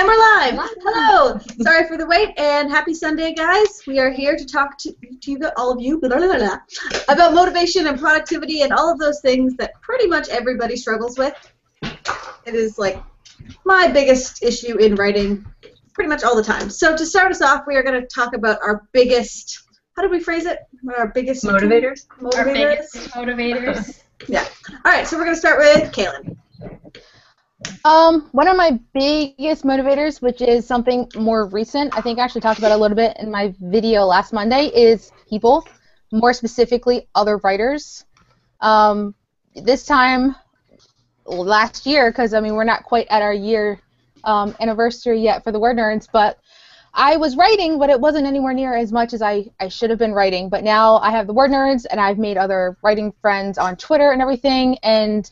And we're live. Hello. Sorry for the wait, and happy Sunday, guys. We are here to talk to you, all of you, about motivation and productivity and all of those things that pretty much everybody struggles with. It is like my biggest issue in writing pretty much all the time. So to start us off, we are going to talk about our biggest, how did we phrase it? Our biggest motivators. Our biggest motivators. Yeah. All right, so we're going to start with Kaylin. One of my biggest motivators, which is something more recent, I think I actually talked about it a little bit in my video last Monday, is people, more specifically other writers. This time last year, because I mean we're not quite at our year anniversary yet for the WordNerds, but I was writing, but it wasn't anywhere near as much as I should have been writing. But now I have the WordNerds, and I've made other writing friends on Twitter and everything, and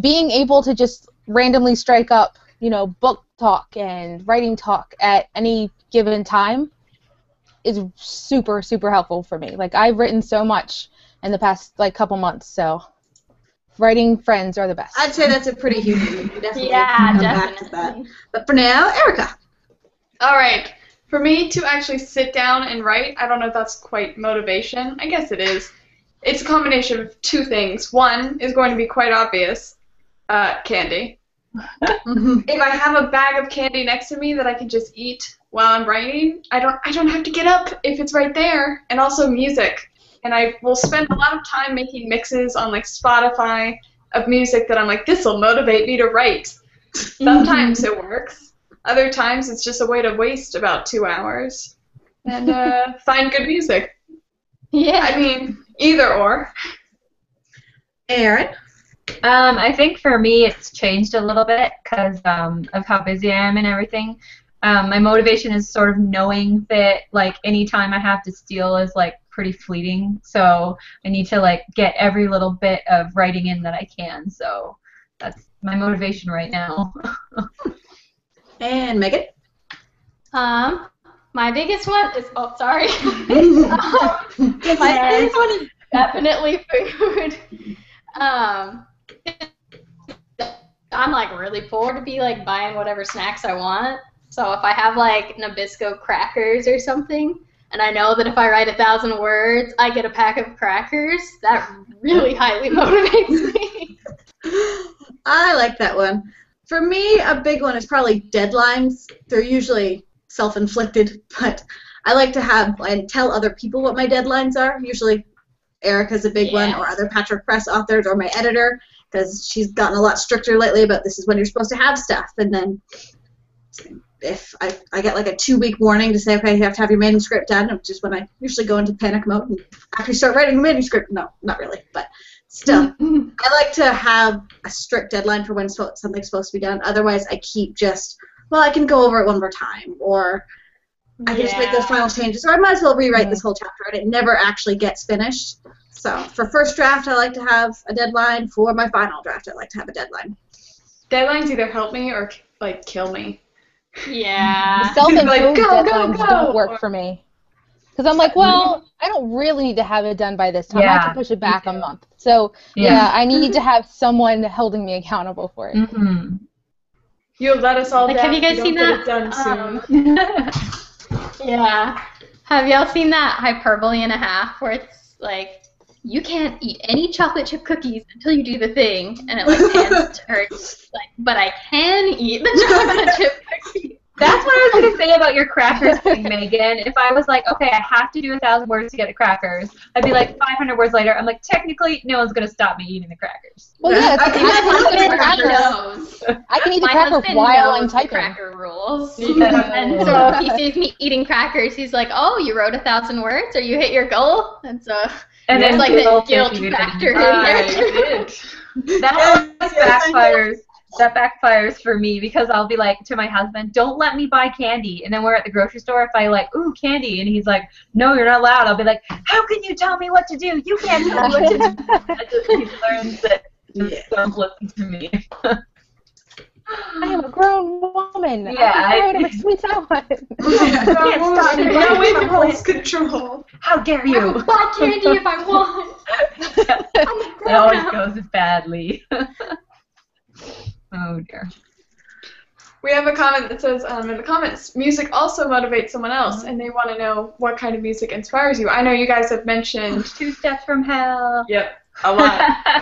being able to just randomly strike up, you know, book talk and writing talk at any given time is super, super helpful for me. Like, I've written so much in the past, like, couple months, so writing friends are the best. I'd say that's a pretty huge one. Definitely Yeah, back to that. But for now, Erica. All right. For me to actually sit down and write, I don't know if that's quite motivation. I guess it is. It's a combination of two things. One is going to be quite obvious. Candy. If I have a bag of candy next to me that I can just eat while I'm writing, I don't have to get up if it's right there. And also music. And I will spend a lot of time making mixes on like Spotify of music that I'm like, this will motivate me to write. Sometimes it works. Other times it's just a way to waste about 2 hours and find good music. Yeah. I mean, either or. Erin. I think for me it's changed a little bit because of how busy I am and everything. My motivation is sort of knowing that like any time I have to steal is like pretty fleeting, so I need to like get every little bit of writing in that I can. So that's my motivation right now. And Megan. My biggest one is sorry. My biggest one is definitely food. I'm like really poor to be like buying whatever snacks I want. So if I have like Nabisco crackers or something, and I know that if I write 1,000 words, I get a pack of crackers, that really highly motivates me. I like that one. For me, a big one is probably deadlines. They're usually self-inflicted, but I like to have and tell other people what my deadlines are. Usually Erica's a big one, or other Patrick Press authors, or my editor, because she's gotten a lot stricter lately about this is when you're supposed to have stuff. And then if I get like a 2-week warning to say, okay, you have to have your manuscript done, which is when I usually go into panic mode and actually start writing the manuscript. No, not really, but still. I like to have a strict deadline for when something's supposed to be done. Otherwise, I keep just, well, I can go over it one more time, or I can just make those final changes, or I might as well rewrite this whole chapter, and it never actually gets finished. So for first draft, I like to have a deadline. For my final draft, I like to have a deadline. Deadlines either help me or like kill me. Yeah. Self-imposed Like, deadlines go. don't work for me. Because I'm like, well, I don't really need to have it done by this time. I have to push it back a month. So, yeah, I need to have someone holding me accountable for it. Mm-hmm. You'll let us all Like, down. have you guys seen that? Done soon. Yeah. Have y'all seen that hyperbole and a half where it's like, you can't eat any chocolate chip cookies until you do the thing, and it like pans to her, like, but I can eat the chocolate chip cookies. That's what I was going to say about your crackers thing, Megan. If I was like, okay, I have to do 1,000 words to get the crackers, I'd be like 500 words later, I'm like, technically, no one's going to stop me eating the crackers. Well, yeah, it's like, I can eat the cracker while I'm typing. Cracker rules. Yeah. And so if he sees me eating crackers, he's like, oh, you wrote 1,000 words, or you hit your goal? And so And there's then like that guilt factor in there. That always backfires. That backfires for me because I'll be like to my husband, don't let me buy candy. And then we're at the grocery store, if I like, ooh, candy, and he's like, no, you're not allowed. I'll be like, how can you tell me what to do? You can't tell me what to do. He learns that don't listen to me. I am a grown woman. Yeah, I can my sweets I want. No impulse control. How dare I you? will buy candy if I want. I'm a It always grown-up. goes badly. Oh dear. We have a comment that says, in the comments, music also motivates someone else, and they want to know what kind of music inspires you. I know you guys have mentioned... Two Steps from Hell. Yep, a lot.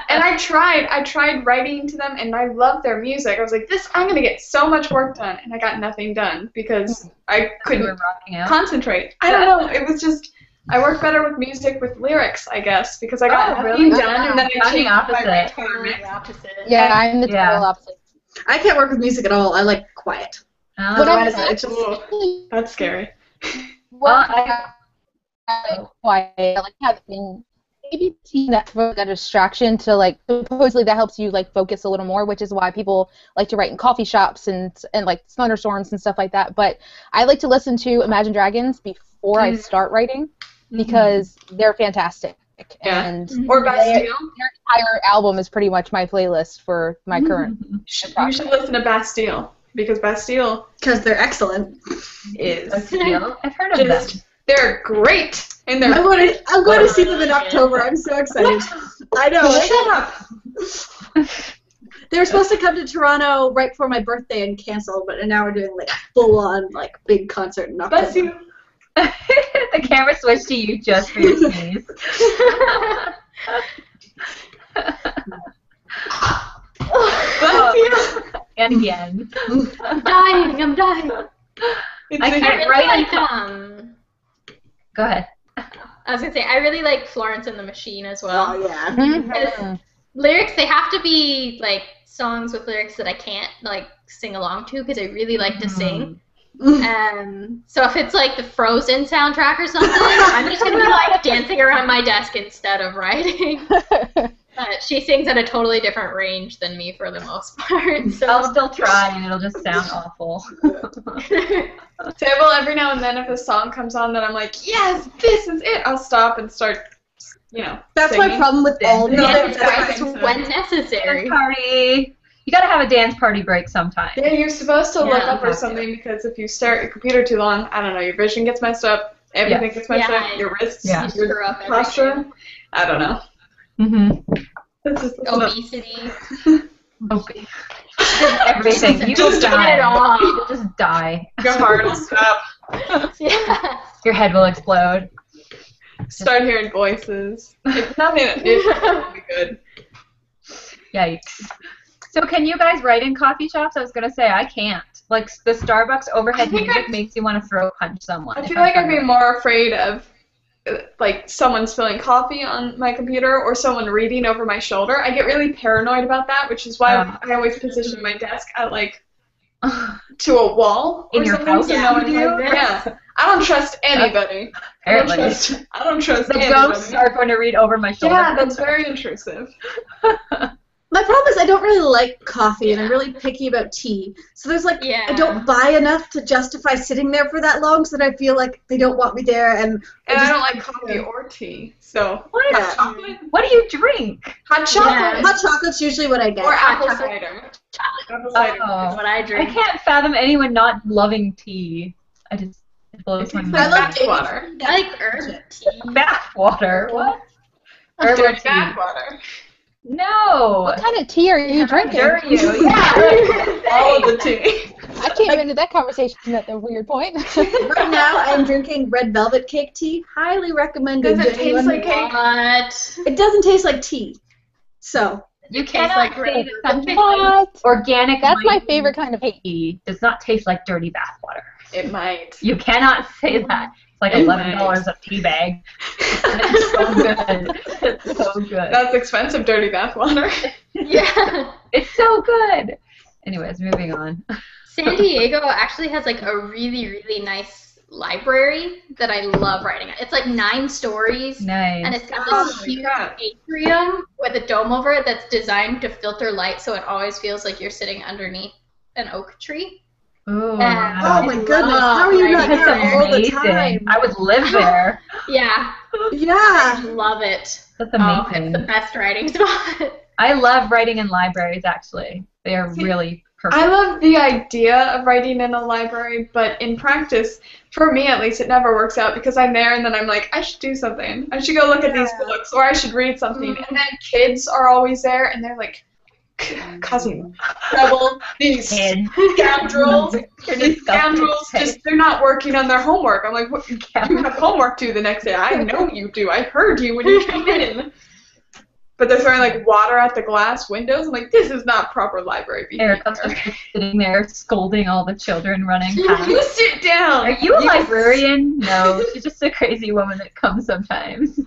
And I tried writing to them, and I loved their music. I was like, I'm going to get so much work done, and I got nothing done because I couldn't concentrate. I don't know, it was just... I work better with music with lyrics, I guess, because I got nothing done, and then I changed my opposite. Yeah, I'm the total opposite. I can't work with music at all. I like quiet. Otherwise, it's just... That's scary. Well, I like quiet. I like having maybe seeing that for a distraction to like supposedly that helps you like focus a little more, which is why people like to write in coffee shops and like thunderstorms and stuff like that. But I like to listen to Imagine Dragons before I start writing because they're fantastic. Yeah. And or Bastille. Their entire album is pretty much my playlist for my current. You should listen to Bastille because Bastille. Because they're excellent. Is Bastille? I've heard of them. They're great. And they're I'm going to see them in October. I'm so excited. I know. Shut up. They were supposed to come to Toronto right before my birthday and canceled, but now we're doing like full-on like big concert in October. Bastille. The camera switched to you just for your sneeze. And again. I'm dying. I can't write Go ahead. I was going to say, I really like Florence and the Machine as well. Oh, yeah. Lyrics, they have to be like songs with lyrics that I can't like sing along to because I really like to sing. So if it's like the Frozen soundtrack or something, I'm just gonna be like dancing around my desk instead of writing. She sings at a totally different range than me for the most part. So I'll still try and it'll just sound awful. So I will every now and then if a song comes on that I'm like, yes, this is it, I'll stop and start, That's singing. my problem with all dance music. breaks when necessary. Dance party. You gotta have a dance party break sometime. Yeah, you're supposed to look up or something because if you stare at your computer too long, I don't know, your vision gets messed up, everything gets messed up, your wrists, you screw up posture. I don't know. Obesity. Okay. Everything. You just die. get it all. You'll just die. Your heart will stop. Yeah. Your head will explode. Start hearing voices. It's nothing. It will be good. Yikes. So can you guys write in coffee shops? I was going to say, I can't. Like, the Starbucks overhead music makes you want to throat punch someone. I feel like I'd be more afraid of, like, someone spilling coffee on my computer or someone reading over my shoulder. I get really paranoid about that, which is why I always position my desk at, like, to a wall in or your something. house. So no one can, I don't trust anybody. Apparently. I don't trust the anybody. ghosts are going to read over my shoulder. Yeah, that's very intrusive. My problem is I don't really like coffee, and I'm really picky about tea. So there's like, I don't buy enough to justify sitting there for that long, so that I feel like they don't want me there. And I don't like coffee or tea. So what? Hot chocolate? What do you drink? Hot chocolate. Yeah. Hot chocolate's usually what I get. Or apple cider. Apple cider is what I drink. I can't fathom anyone not loving tea. It blows my mind. I love bath water. I like herb tea. Bath water. What? Herb Dirty tea. bath water. No. What kind of tea are you drinking? How dare you? Yeah. All of the tea. I came into that conversation at the weird point. Right now, I'm drinking red velvet cake tea. Highly recommended. Does it taste like cake? What? It doesn't taste like tea. So. You Tastes cannot like say that something What? organic. That's my white favorite kind of tea does not taste like dirty bath water. It might. You cannot say that. It's like $11 a tea bag. It's so good. It's so good. That's expensive, dirty bath water. Yeah. It's so good. Anyways, moving on. San Diego actually has like a really, really nice library that I love writing at. It's like 9 stories. Nice. And it's got this huge atrium with a dome over it that's designed to filter light so it always feels like you're sitting underneath an oak tree. Ooh, Oh my goodness, how are you not that's there all the amazing. time? I would live there. Yeah. Yeah. I love it. That's Oh, amazing. it's the best writing spot. I love writing in libraries, actually. They are really perfect. I love the idea of writing in a library, but in practice, for me at least, it never works out because I'm there and then I'm like, I should do something. I should go look at these books or I should read something. And then kids are always there and they're like causing trouble. These Kids. scoundrels. You're These disgusting. scoundrels they're not working on their homework. I'm like, what, you have homework due the next day. I know you do. I heard you when you came in. But they're throwing like water at the glass windows. I'm like, this is not proper library behavior. Erica's just sitting there scolding all the children running past. You sit down. Are you a librarian? No, she's just a crazy woman that comes sometimes.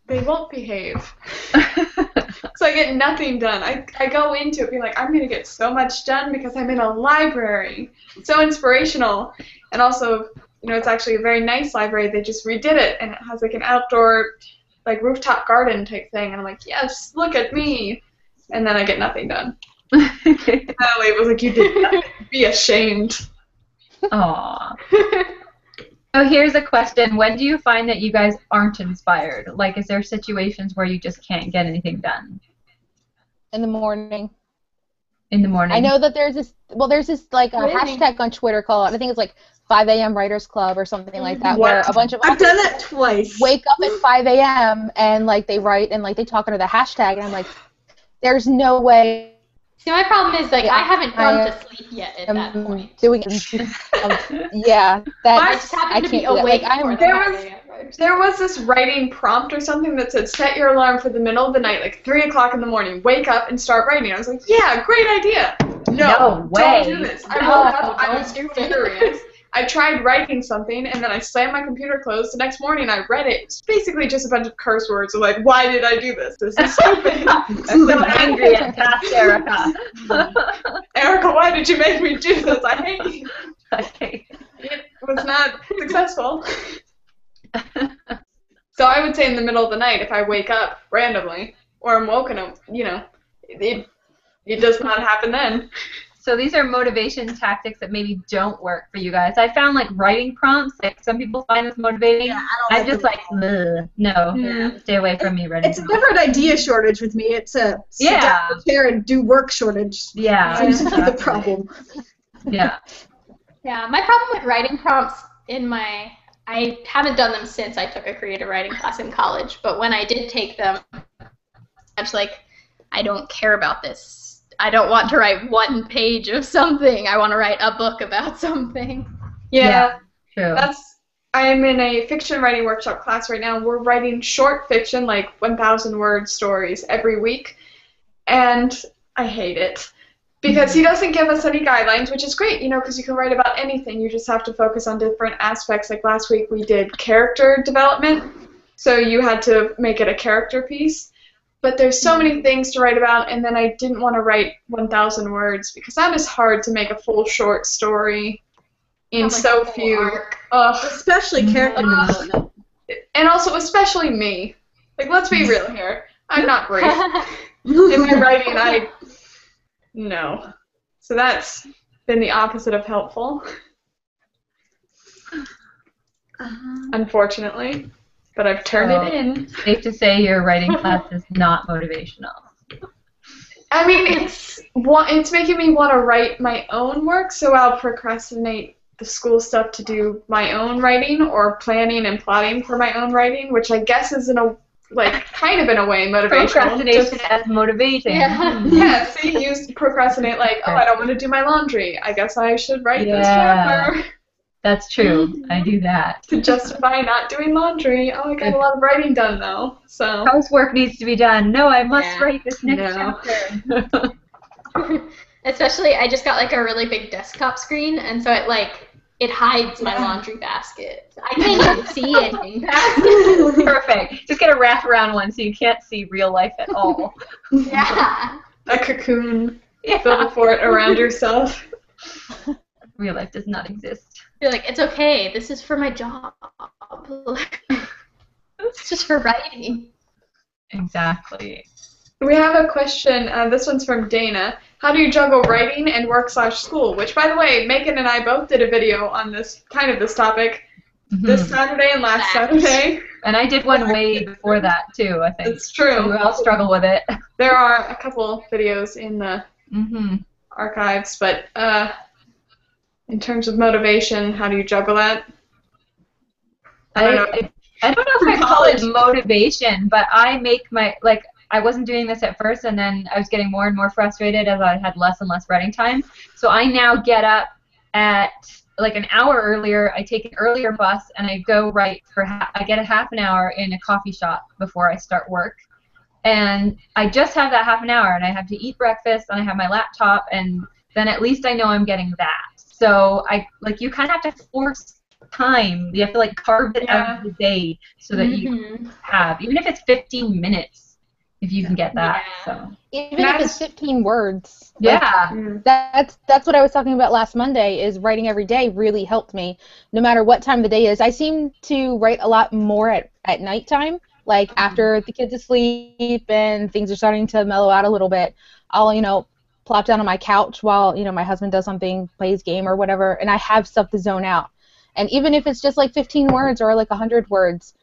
They won't behave. So I get nothing done. I go into it being like, I'm going to get so much done because I'm in a library. It's so inspirational. And also, it's actually a very nice library. They just redid it, and it has like an outdoor, like rooftop garden type thing. And I'm like, yes, look at me. And then I get nothing done. Natalie was like, you did nothing. Be ashamed. Aww. So here's a question. When do you find that you guys aren't inspired? Like, is there situations where you just can't get anything done? In the morning. In the morning? I know that there's this like a Really? hashtag on Twitter called, I think it's like 5 a.m. Writers Club or something like that, where a bunch of I've authors done that twice. wake up at 5 a.m. and like they write and like they talk under the hashtag, and I'm like, there's no way See, my problem is, like, Yeah, I haven't gone I to sleep yet at that I'm point. doing it. Yeah, that I just happen I to be can't do that. awake Like, for I'm the There 5 was- a.m. writers. There was this writing prompt or something that said, set your alarm for the middle of the night, like 3 o'clock in the morning. Wake up and start writing. I was like, yeah, great idea. No way. Don't do this. I No, woke up, I don't was do it. furious. I tried writing something, and then I slammed my computer closed. The next morning, I read it. It's basically just a bunch of curse words. I'm like, why did I do this? This is stupid. I'm so angry at past Erica. Erica, why did you make me do this? I hate you. Okay. It was not successful. So I would say in the middle of the night, if I wake up randomly, or I'm woken up, it does not happen then. So these are motivation tactics that maybe don't work for you guys. I found like writing prompts, like some people find this motivating. Yeah, I'm just like, ugh, no, Yeah. stay away from me, writing It's prompts. never an idea shortage with me. It's a sit Yeah. down in the chair and do work shortage. Yeah. Seems to be the exactly. problem. Yeah. Yeah, my problem with writing prompts I haven't done them since I took a creative writing class in college, but when I did take them, I was like, I don't care about this. I don't want to write one page of something. I want to write a book about something. Yeah. True. I'm in a fiction writing workshop class right now. We're writing short fiction, like 1,000 word stories every week, and I hate it. Because he doesn't give us any guidelines, which is great, because you can write about anything. You just have to focus on different aspects. Like last week we did character development, so you had to make it a character piece. But there's so many things to write about, and then I didn't want to write 1,000 words because that is hard to make a full short story in Like so a whole few. arc. Ugh. Especially character development. And also especially me. Like, let's be real here. I'm not great. In my writing, no. So that's been the opposite of helpful, unfortunately. But I've turned it in. Safe to say your writing class is not motivational. I mean, it's making me want to write my own work, so I'll procrastinate the school stuff to do my own writing or planning and plotting for my own writing, which I guess is kind of in a way motivational. Procrastination as motivation. Yeah. Yeah, see, you procrastinate like, oh, I don't want to do my laundry. I guess I should write this Yeah. chapter That's true. I do that. to justify not doing laundry. Oh, I got a lot of writing done though. So Housework needs to be done. No, I must Yeah. write this next No. chapter. Especially, I just got like a really big desktop screen, and so it hides my laundry basket. I can't even see anything past it. Perfect. Just get a wraparound one so you can't see real life at all. Yeah. a cocoon, Yeah. build a fort around yourself. Real life does not exist. You're like, it's okay. This is for my job. It's just for writing. Exactly. We have a question. This one's from Dana. How do you juggle writing and work/school? Which, by the way, Megan and I both did a video on this topic this Saturday and last Saturday. And I did one way before that too, I think. It's true. So we all struggle with it. There are a couple videos in the Mm-hmm. archives, but in terms of motivation, how do you juggle that? I don't know. I don't know if I call it motivation, but I make I wasn't doing this at first, and then I was getting more and more frustrated as I had less and less writing time. So I now get up at like an hour earlier. I take an earlier bus, and I go write for I get a half an hour in a coffee shop before I start work. And I just have that half an hour, and I have to eat breakfast, and I have my laptop, and then at least I know I'm getting that. So you kind of have to force time. You have to like carve it out of the day so that you have, even if it's 15 minutes, if you can get that. So even if it's 15 words. Yeah. That's what I was talking about last Monday, is writing every day really helped me, no matter what time the day is. I seem to write a lot more at nighttime, like after the kids are asleep and things are starting to mellow out a little bit. I'll, plop down on my couch while, my husband does something, plays game or whatever, and I have stuff to zone out. And even if it's just like 15 words or like 100 words,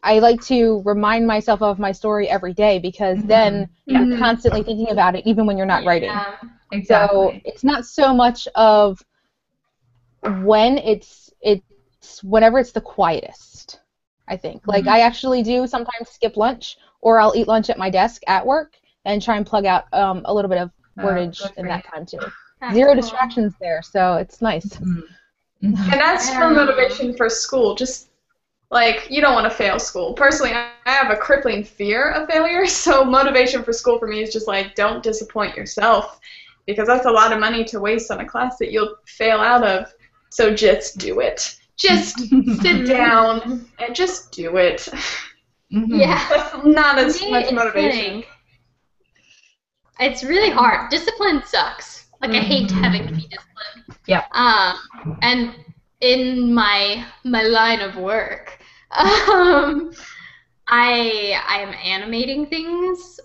I like to remind myself of my story every day, because then you're constantly thinking about it, even when you're not writing. Exactly. So it's not so much of when, it's whenever it's the quietest, I think. Like I actually do sometimes skip lunch, or I'll eat lunch at my desk at work and try and plug out a little bit of wordage in that time too. Zero distractions there, so it's nice. And as for motivation for school, just like, you don't want to fail school. Personally, I have a crippling fear of failure, so motivation for school for me is just like, don't disappoint yourself, because that's a lot of money to waste on a class that you'll fail out of. So just do it. Just sit down and just do it. Yeah. That's not as much motivation. It's really hard. Discipline sucks. Like, I hate having to be disciplined. Yeah. And in my line of work, I am animating things,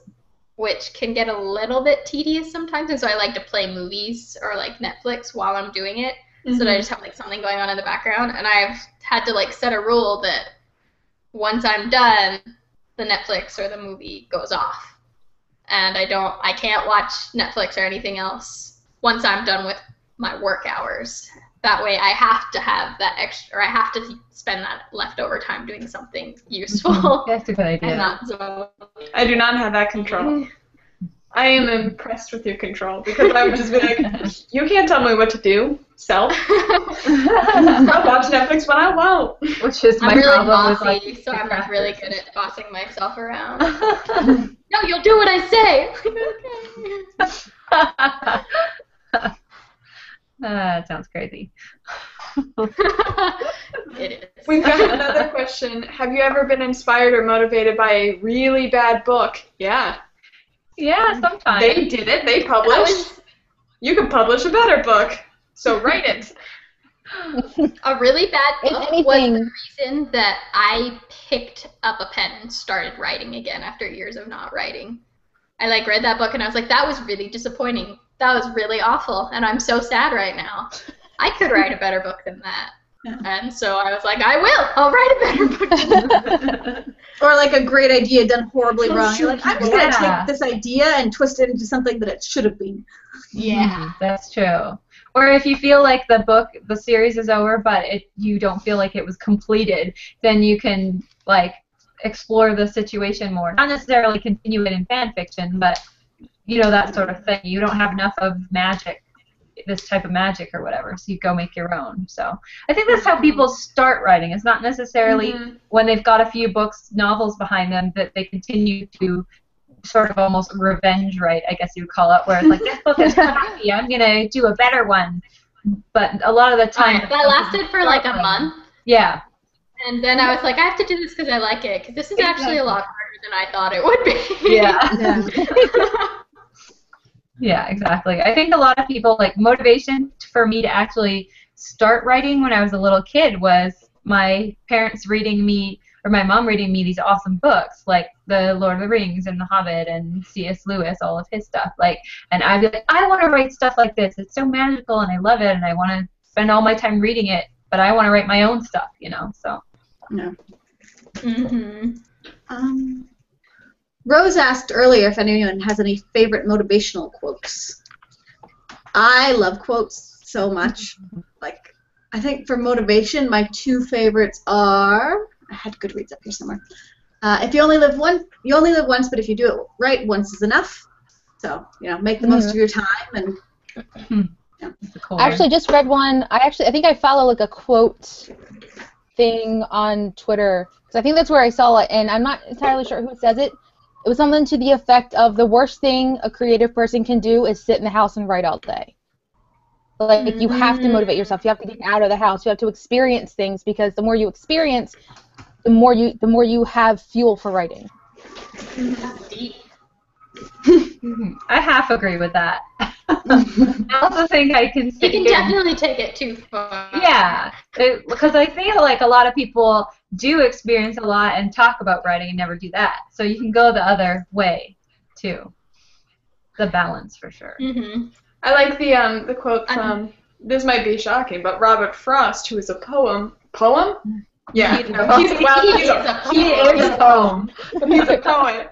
which can get a little bit tedious sometimes, and so I like to play movies or like Netflix while I'm doing it, so that I just have like something going on in the background. And I've had to like set a rule that once I'm done, the Netflix or the movie goes off. And I can't watch Netflix or anything else once I'm done with my work hours. That way I have to have that extra, or I have to spend that leftover time doing something useful. That's a good idea. And not so. I do not have that control. I am impressed with your control, because I would just be like, you can't tell me what to do, self. I'll watch Netflix when I won't. Which is my I'm really problem bossy, with, like, so I'm not really good at bossing myself around. No, you'll do what I say. That sounds crazy. It is. We've got another question. Have you ever been inspired or motivated by a really bad book? Yeah. Yeah, sometimes. They did it. They published. You could publish a better book. So write it. A really bad If book anything- was the reason that I picked up a pen and started writing again after years of not writing. I read that book and I was like, that was really disappointing. That was really awful, and I'm so sad right now. I could write a better book than that. Yeah. And so I was like, I will. I'll write a better book than that. Or like a great idea done horribly wrong. You're like, I'm just going to Yeah. take this idea and twist it into something that it should have been. Yeah. That's true. Or if you feel like the series is over, but you don't feel like it was completed, then you can explore the situation more. Not necessarily continue it in fan fiction, but that sort of thing. You don't have enough of magic, this type of magic or whatever, so you go make your own. So I think that's how people start writing. It's not necessarily when they've got a few novels behind them, that they continue to sort of almost revenge write, I guess you would call it, where it's like, this book is crappy, I'm going to do a better one. But a lot of the time... That lasted for like a month. Yeah. And then I was like, I have to do this because I like it, because this is actually a lot harder than I thought it would be. Yeah. Yeah, exactly. I think a lot of people, motivation for me to actually start writing when I was a little kid was my parents reading me, or my mom reading me these awesome books, like The Lord of the Rings and The Hobbit and C.S. Lewis, all of his stuff. And I'd be like, I want to write stuff like this. It's so magical and I love it and I want to spend all my time reading it, but I want to write my own stuff, so. No. Mm-hmm. Rose asked earlier if anyone has any favorite motivational quotes. I love quotes so much. I think for motivation, my two favorites are, I had Goodreads up here somewhere. If you only live once, but if you do it right, once is enough. So, make the most of your time and. Cool. I actually just read one. I think I follow like a quote thing on Twitter because I think that's where I saw it, and I'm not entirely sure who says it. It was something to the effect of the worst thing a creative person can do is sit in the house and write all day. Like you have to motivate yourself. You have to get out of the house. You have to experience things because the more you experience, the more you have fuel for writing. Deep. I half agree with that. I also think I can. You can definitely take it too far. Yeah, because I feel like a lot of people do experience a lot and talk about writing and never do that. So you can go the other way too. The balance for sure. Mm-hmm. I like the quote from, this might be shocking, but Robert Frost, who is a poem? Yeah. He's a poem. He's a poet.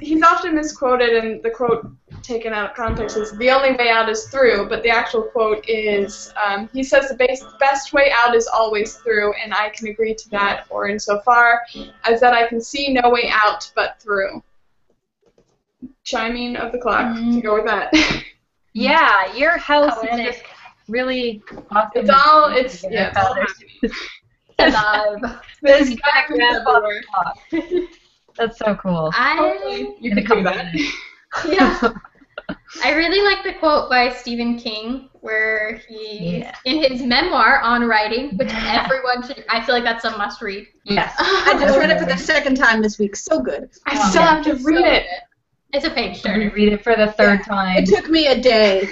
He's often misquoted, and the quote taken out of context is, the only way out is through, but the actual quote is, he says the best way out is always through, and I can agree to that, or insofar as that I can see no way out but through. Chiming of the clock to go with that. Yeah, your house is just really awesome. It's all happening. There's grandfather talk. That's so cool. You can do that. Yeah. I really like the quote by Stephen King where he, in his memoir on writing, which everyone should, I feel like that's a must read. Yes. I just read it for the second time this week. So good. I still have to read it. It's a page turner. Read it for the third time. It took me a day.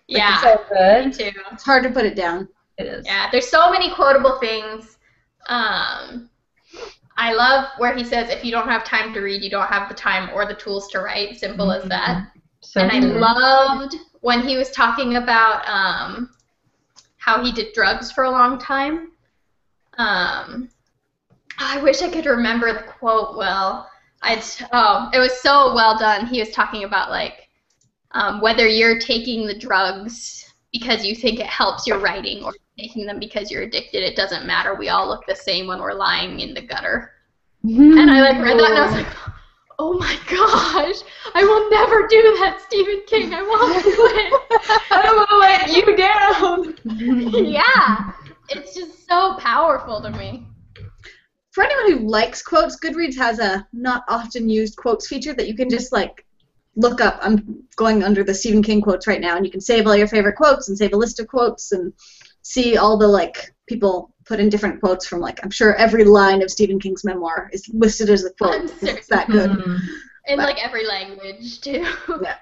Yeah. It's so good. Me too. It's hard to put it down. It is. Yeah, there's so many quotable things. I love where he says, if you don't have time to read, you don't have the time or the tools to write. Simple as that. So and I loved when he was talking about how he did drugs for a long time. I wish I could remember the quote well. It was so well done. He was talking about like whether you're taking the drugs because you think it helps your writing or taking them because you're addicted. It doesn't matter. We all look the same when we're lying in the gutter. And I like read that and I was like, oh my gosh, I will never do that, Stephen King. I won't do it. I will let you down. Yeah, it's just so powerful to me. For anyone who likes quotes, Goodreads has a not often used quotes feature that you can just like look up. I'm going under the Stephen King quotes right now, and you can save all your favorite quotes and save a list of quotes and see all the like people put in different quotes from like I'm sure every line of Stephen King's memoir is listed as a quote. It's that good. In like every language too. Yeah.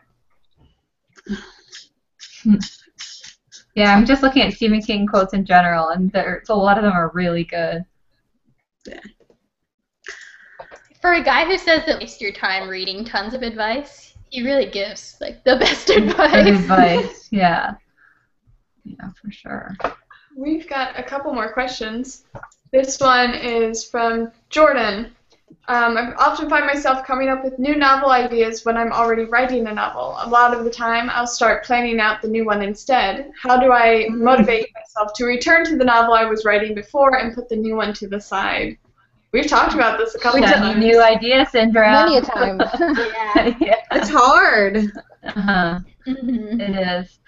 Yeah, I'm just looking at Stephen King quotes in general, and there's a lot of them are really good. Yeah. For a guy who says that waste your time reading tons of advice, he really gives like the best advice. Good advice, yeah. Yeah, for sure. We've got a couple more questions. This one is from Jordan. I often find myself coming up with new novel ideas when I'm already writing a novel. A lot of the time, I'll start planning out the new one instead. How do I motivate myself to return to the novel I was writing before and put the new one to the side? We've talked about this a couple times. New idea syndrome. Many a time. Yeah. It's hard. Uh-huh. Mm-hmm. It is.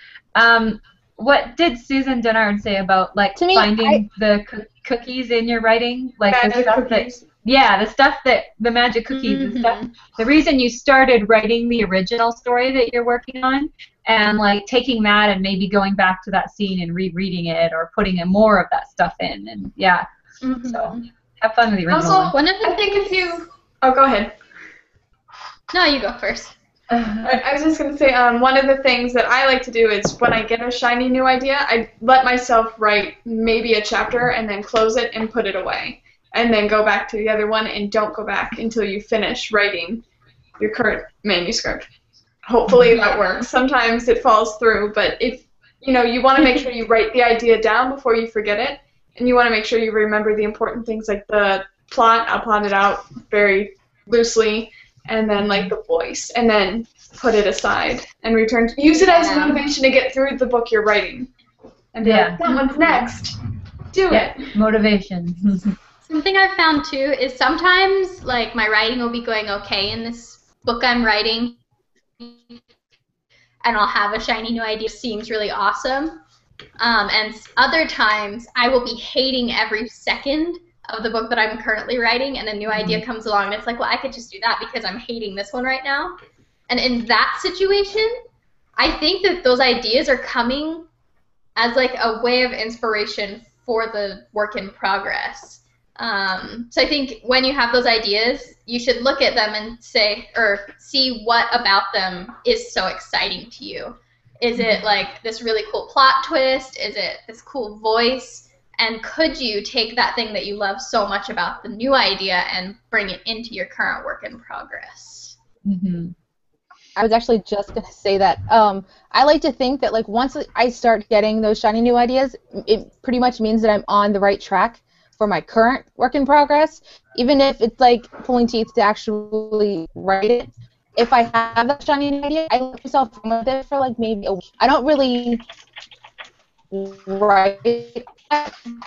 What did Susan Dennard say about like To me, finding the cookies in your writing? Like the stuff the stuff that the magic cookies and stuff. The reason you started writing the original story that you're working on, and like taking that and maybe going back to that scene and rereading it or putting in more of that stuff in, and yeah. Mm-hmm. So have fun with the original. Also, One of the I think if you... Oh, go ahead. No, you go first. I was just going to say, one of the things that I like to do is when I get a shiny new idea, I let myself write maybe a chapter and then close it and put it away. And then go back to the other one and don't go back until you finish writing your current manuscript. Hopefully that works. Sometimes it falls through, but if you want to make sure you write the idea down before you forget it, and you want to make sure you remember the important things like the plot. I'll plot it out very loosely, and then like the voice, and then put it aside and return. Use it as motivation to get through the book you're writing, and be like, that one's next. Do it. Motivation. Something I've found too is sometimes like my writing will be going okay in this book I'm writing, and I'll have a shiny new idea that seems really awesome. And other times I will be hating every second of the book that I'm currently writing, and a new idea comes along and it's like, well, I could just do that because I'm hating this one right now. And in that situation, I think that those ideas are coming as like a way of inspiration for the work in progress. So I think when you have those ideas, you should look at them and say, or see what about them is so exciting to you. Is it like this really cool plot twist? Is it this cool voice? And could you take that thing that you love so much about the new idea and bring it into your current work in progress? Mm-hmm. I was actually just going to say that. I like to think that like once I start getting those shiny new ideas, it pretty much means that I'm on the right track for my current work in progress, even if it's like pulling teeth to actually write it. If I have that shiny new idea, I let myself run with it for like maybe a week. I don't really write it,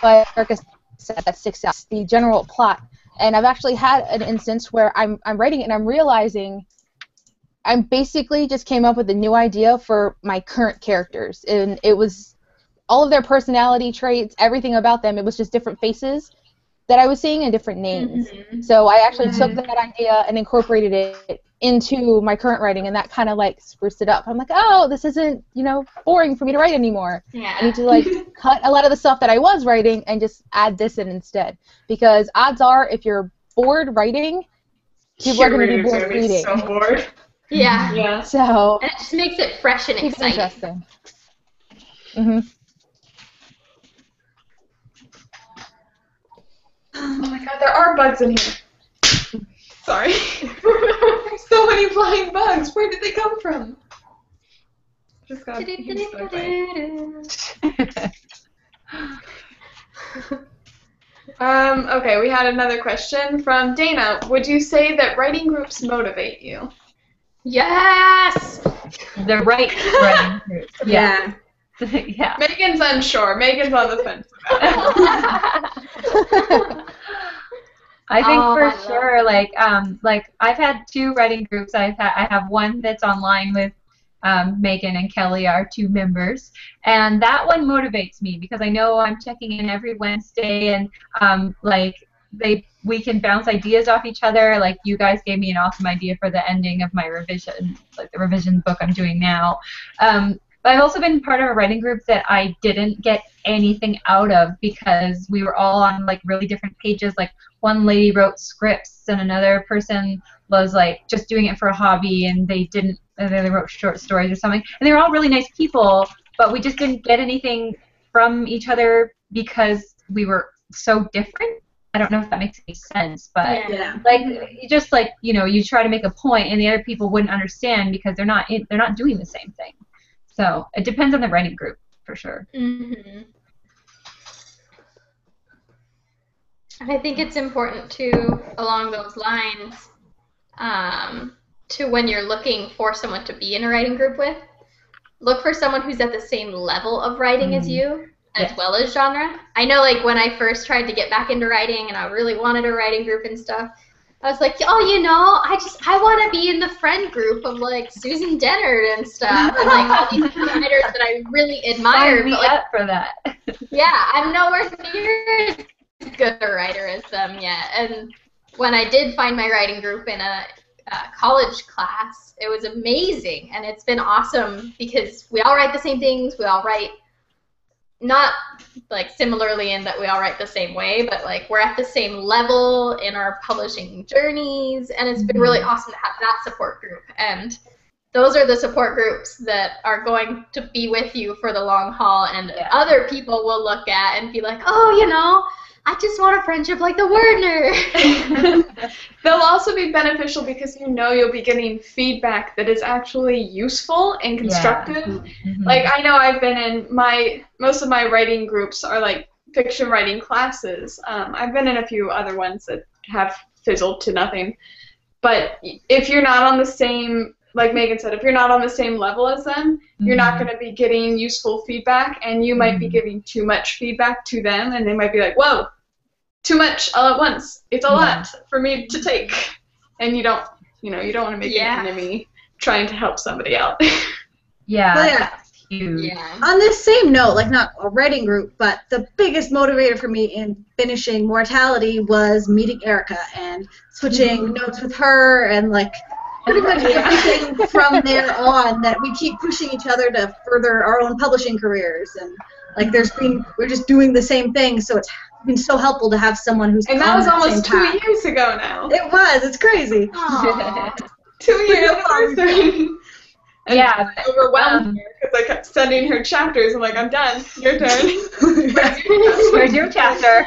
but like I said, that sticks out, the general plot. And I've actually had an instance where I'm writing it and I'm realizing I basically just came up with a new idea for my current characters, and it was all of their personality traits, everything about them. It was just different faces that I was seeing and different names. Mm-hmm. So I actually took that idea and incorporated it into my current writing, and that kind of like spruced it up. I'm like, oh, this isn't, you know, boring for me to write anymore. Yeah. I need to like cut a lot of the stuff that I was writing and just add this in instead. Because odds are, if you're bored writing, people are going to be bored reading. So bored. Yeah. Yeah. So And it just makes it fresh and keep it exciting. interesting. Mm-hmm. Oh my god, there are bugs in here. Sorry. There's so many flying bugs. Where did they come from? Just got okay, we had another question from Dana. Would you say that writing groups motivate you? Yes! The right writing group. Yeah. Yeah. Megan's unsure. Megan's on the fence about it. I think Oh, I for love sure, like I've had 2 writing groups. I have one that's online with Megan and Kelly, our 2 members, and that one motivates me because I know I'm checking in every Wednesday, and we can bounce ideas off each other. Like, you guys gave me an awesome idea for the ending of my revision, like the revision book I'm doing now. But I've also been part of a writing group that I didn't get anything out of because we were all on like really different pages. Like, one lady wrote scripts and another person was like just doing it for a hobby, and they wrote short stories or something. And they were all really nice people, but we just didn't get anything from each other because we were so different. I don't know if that makes any sense, but Yeah. like, you just like, you know, you try to make a point and the other people wouldn't understand because they're not doing the same thing. So it depends on the writing group for sure. Mm-hmm. And I think it's important too, along those lines, to when you're looking for someone to be in a writing group with, look for someone who's at the same level of writing as you, as well as genre. I know, like, when I first tried to get back into writing and I really wanted a writing group and stuff, I was like, oh, you know, I want to be in the friend group of, like, Susan Dennard and stuff, and, like, all these writers that I really admired. Sign me but, like, up for that. yeah, I'm nowhere near as good a writer as them yet. And when I did find my writing group in a college class, it was amazing, and it's been awesome because we all write the same things. We all write not like similarly in that we all write the same way, but like we're at the same level in our publishing journeys, and it's been really awesome to have that support group. And those are the support groups that are going to be with you for the long haul, and other people will look at and be like, oh, you know, I just want a friendship like the WordNerds. They'll also be beneficial because you know you'll be getting feedback that is actually useful and constructive. Mm-hmm. Like, I know I've been in most of my writing groups are like fiction writing classes. I've been in a few other ones that have fizzled to nothing. But if you're not on the same, like Megan said, if you're not on the same level as them, you're not going to be getting useful feedback, and you might be giving too much feedback to them, and they might be like, whoa, too much all at once. It's a lot for me to take, and you don't want to make an enemy trying to help somebody out. That's huge. Yeah. On this same note, like not a writing group, but the biggest motivator for me in finishing Mortality was meeting Erica and switching notes with her, and like pretty much everything from there on, that we keep pushing each other to further our own publishing careers, and like we're just doing the same thing, so it's been so helpful to have someone who's and that was almost 2 years ago now. It was. It's crazy. 2 years anniversary. And Yeah. I overwhelmed her because I kept sending her chapters. I'm like, I'm done. Your turn. Where's your chapter?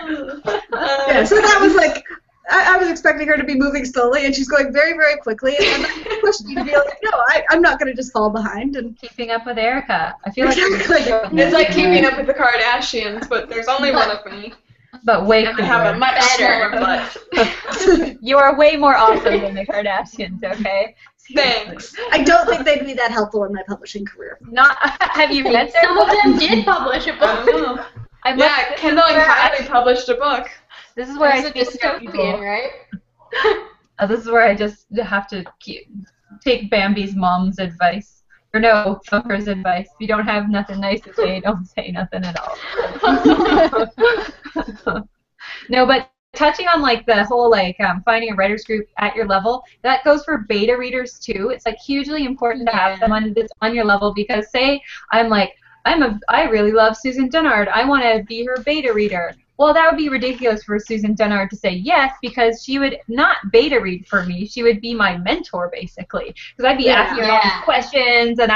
Yeah, so that was like, I was expecting her to be moving slowly, and she's going very, very quickly, and then I pushed me to be like, no, I'm not going to just fall behind. And Keeping up with Erica. I feel Exactly. like It's like keeping up with the Kardashians, but there's only one of me. but way And I have a cooler. much smaller butt. You are way more awesome than the Kardashians, okay? Thanks. I don't think they'd be that helpful in my publishing career. Not have you read their Some of book? them did publish a I book. don't know. I must- Yeah, Kendall and Kylie published a book. This is where I It's a speak to people. dystopian, right? This is where I just have to take Bambi's mom's advice. Or no, Thumper's advice. If you don't have nothing nice to say, don't say nothing at all. No, but touching on like the whole like finding a writers group at your level, that goes for beta readers too. It's like hugely important to have someone that's on your level, because say I really love Susan Dennard. I want to be her beta reader. Well, that would be ridiculous for Susan Dennard to say yes, because she would not beta read for me. She would be my mentor, basically. Because I'd be asking her all these questions, and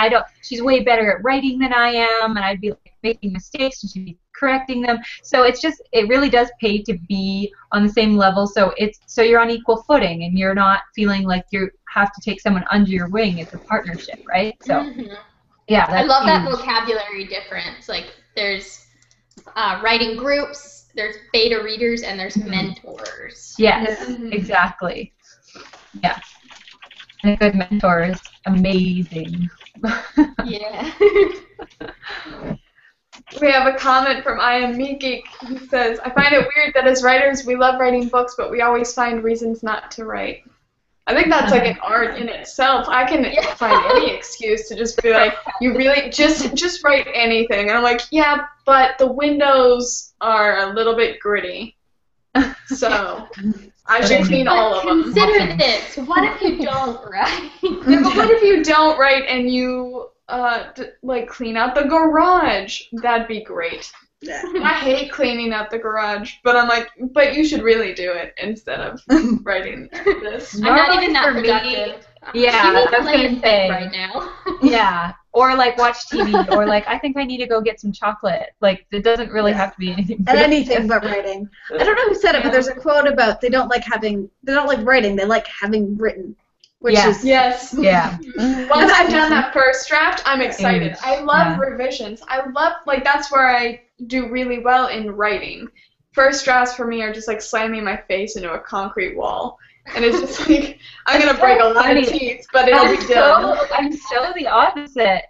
she's way better at writing than I am, and I'd be like, making mistakes, and she'd be correcting them. So it really does pay to be on the same level, so you're on equal footing, and you're not feeling like you have to take someone under your wing. It's a partnership, right? So, yeah, I love that huge. vocabulary difference. Like, there's writing groups, there's beta readers, and there's mentors. Yes, exactly. Yeah. And a good mentor is amazing. Yeah. We have a comment from I Am Meat Geek. He says, I find it weird that as writers we love writing books, but we always find reasons not to write. I think that's like an art in itself. I can find any excuse to just be like, you really just write anything. And I'm like, yeah, but the windows are a little bit gritty. So I should clean all of them. Consider this. What if you don't write? Yeah, but what if you don't write and you like clean out the garage? That'd be great. I hate cleaning out the garage, but I'm like, but you should really do it instead of writing this. I'm not even that for me, productive. yeah, You need I to was play gonna in bed say. right now. Yeah, or like watch TV, or like I think I need to go get some chocolate. Like it doesn't really have to be anything. And anything but writing. I don't know who said it, but there's a quote about they don't like writing, they like having written. Which is Yes. Yeah. Once I've done that first draft, I'm excited. Huge. I love Yeah. revisions. I love, like, that's where I do really well in writing. First drafts for me are just like slamming my face into a concrete wall. And it's just like, I'm going to break a lot of teeth, but it'll be done. I'm so the opposite.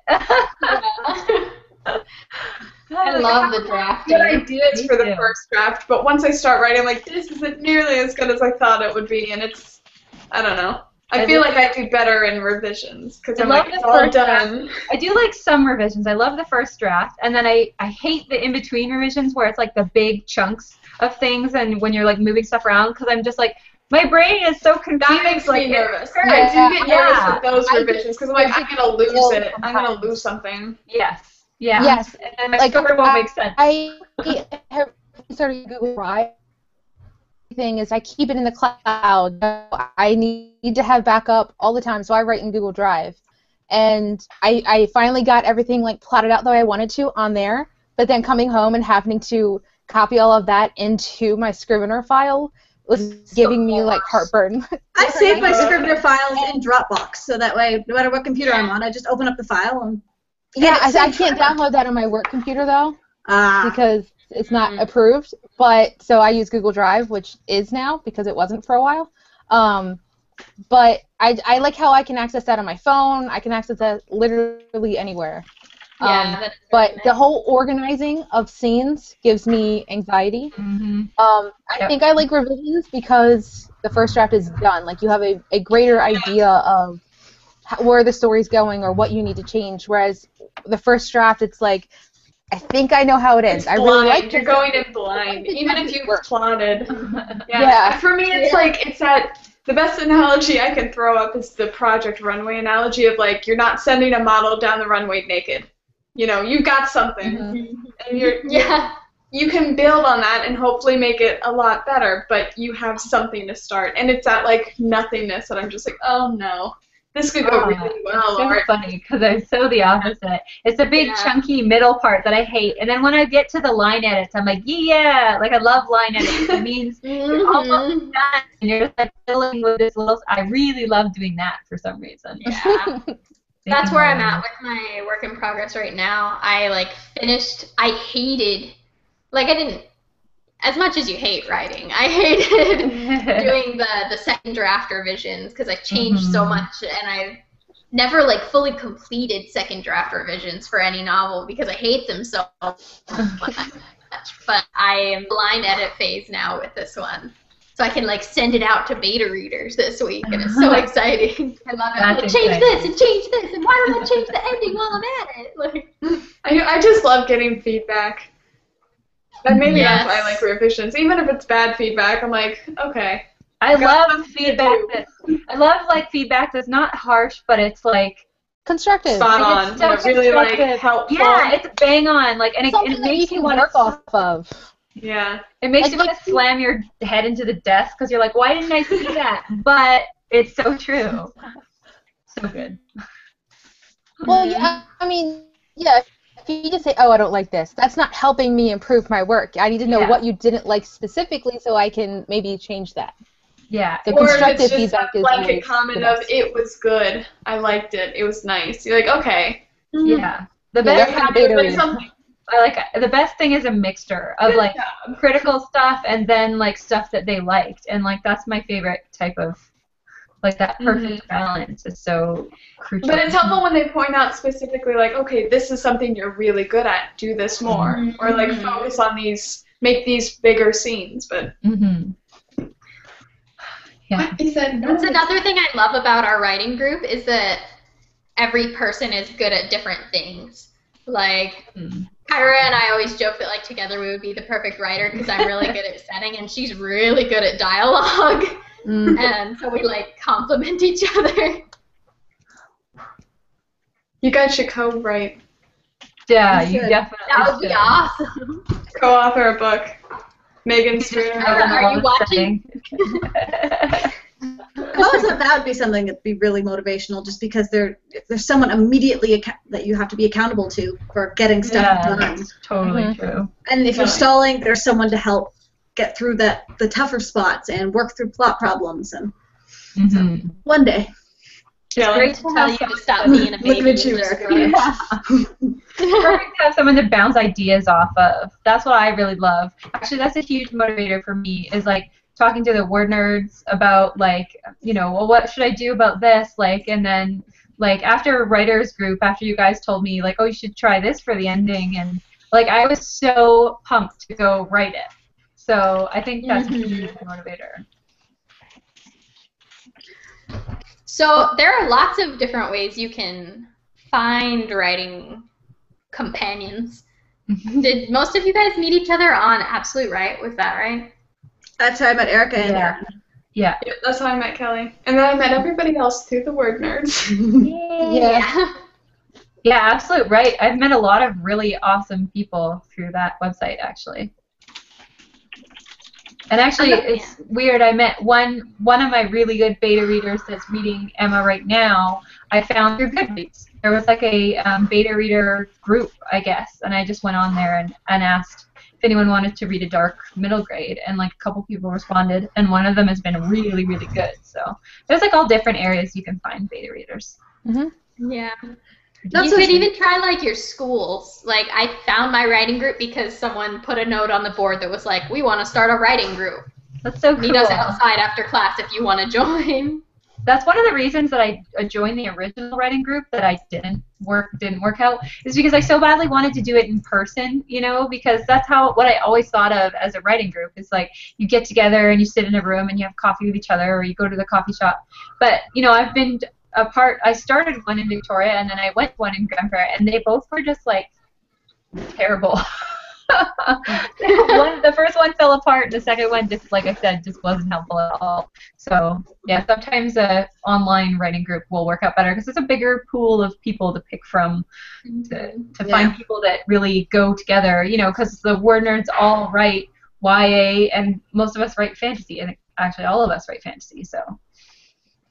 I love the drafting. Good ideas Me for the too. first draft, but once I start writing, I'm like, this isn't nearly as good as I thought it would be, and it's, I don't know. I feel like I do better in revisions because I'm like, it's all done. I do like some revisions. I love the first draft, and then I hate the in-between revisions where it's like the big chunks of things and when you're like moving stuff around, because I'm just like, my brain is so confused. That makes me nervous. I do get nervous with those revisions because I'm like, I'm going to lose it. I'm going to lose something. Yes. Yeah. Yes. And then my Like, story won't make sense. I have started Google Drive. Thing is I keep it in the cloud. I need to have backup all the time, so I write in Google Drive. And I finally got everything like plotted out the way I wanted to on there, but then coming home and having to copy all of that into my Scrivener file was giving me like heartburn. I save my Scrivener files in Dropbox, so that way, no matter what computer I'm on, I just open up the file and. Yeah, I can't download that on my work computer though, Ah. because it's not approved. But so I use Google Drive, which is now because it wasn't for a while. But I like how I can access that on my phone. I can access that literally anywhere. Yeah, that's But really the nice. whole organizing of scenes gives me anxiety. Mm-hmm. I think I like revisions because the first draft is done. Like you have a greater idea of where the story's going or what you need to change. Whereas the first draft, it's like, I think I know how it ends. It's I blind. really like You're this. going in blind, It even if doesn't you've work. plotted. Yeah. For me, it's like the best analogy I can throw up is the Project Runway analogy of like you're not sending a model down the runway naked. You know, you got something, and you can build on that and hopefully make it a lot better. But you have something to start, and it's that like nothingness that I'm just like, oh no, this could go really well. It's so Or funny because I'm so the opposite. It's the big chunky middle part that I hate, and then when I get to the line edits, I'm like, yeah, like I love line edits. It means you're almost done, and you're just like filling with this little. I really love doing that for some reason. Yeah. That's where I'm at with my work in progress right now. I hated, I didn't, as much as you hate writing, I hated doing the second draft revisions because I changed so much, and I've never fully completed second draft revisions for any novel because I hate them so much. But I am line edit phase now with this one. So I can send it out to beta readers this week, and it's so exciting. I love it. That's Change this and change this, and why don't I change the ending while I'm at it? I just love getting feedback. And maybe that's why I like revisions. Even if it's bad feedback, I'm like, okay. I love feedback feedback that's not harsh, but it's constructive. Spot on. So really helpful. Yeah, it's bang on. And it makes you want to work off of. Yeah. It makes you want to slam your head into the desk because you're like, why didn't I see that? But it's so true. So good. Well, yeah, I mean, yeah, if you just say, oh, I don't like this, that's not helping me improve my work. I need to know what you didn't like specifically so I can maybe change that. Yeah. The or constructive if it's just feedback a is blanket comment the of, best. it was good, I liked it, it was nice. You're like, okay. Yeah. The Yeah, best they're happy to something. the best thing is a mixture of critical stuff and then stuff that they liked, and that's my favorite type of that perfect balance is so crucial. But it's helpful when they point out specifically okay, this is something you're really good at, do this more, or focus on these, make these bigger scenes. But yeah, That's another thing I love about our writing group is that every person is good at different things. Kyra and I always joke that together we would be the perfect writer because I'm really good at setting and she's really good at dialogue. And so we complement each other. you guys should co-write. Yeah, you definitely That would should. be awesome. Co-author a book. Megan's Are you watching? That would be something that'd be really motivational, just because there's someone immediately that you have to be accountable to for getting stuff done. That's totally true. And if you're stalling, there's someone to help get through the tougher spots and work through plot problems. And so one day. It's great to tell you to stop being a baby. Looking at you, Erica. Perfect to have someone to bounce ideas off of. That's what I really love. Actually, that's a huge motivator for me, is talking to the WordNerds about well, what should I do about this? And then after writers group, after you guys told me oh, you should try this for the ending, and I was so pumped to go write it. So I think that's a huge motivator. So there are lots of different ways you can find writing companions. Did most of you guys meet each other on Absolute Right? Was that right? That's how I met Erica and Aaron. Yeah. Yep, that's how I met Kelly. And then I met everybody else through the WordNerds. Yeah. Yeah, Absolute Right. I've met a lot of really awesome people through that website, actually. And actually, it's weird. I met one of my really good beta readers that's reading Emma right now. I found through Goodreads. There was a beta reader group, I guess, and I just went on there and asked if anyone wanted to read a dark middle grade, and a couple people responded, and one of them has been really, really good. So there's all different areas you can find beta readers. Yeah. You could even try your schools. I found my writing group because someone put a note on the board that was we want to start a writing group. That's so cool. Meet us outside after class if you want to join. that's one of the reasons that I joined the original writing group that I didn't work out, is because I so badly wanted to do it in person, because that's what I always thought of as a writing group. It's like you get together and you sit in a room and you have coffee with each other, or you go to the coffee shop. But I've been I started one in Victoria and then I went one in Grenfell, and they both were just like terrible. The first one fell apart. The second one, just like I said, just wasn't helpful at all. So yeah, sometimes a online writing group will work out better because it's a bigger pool of people to pick from to find people that really go together. Because the WordNerds all write YA, and most of us write fantasy, and actually all of us write fantasy. So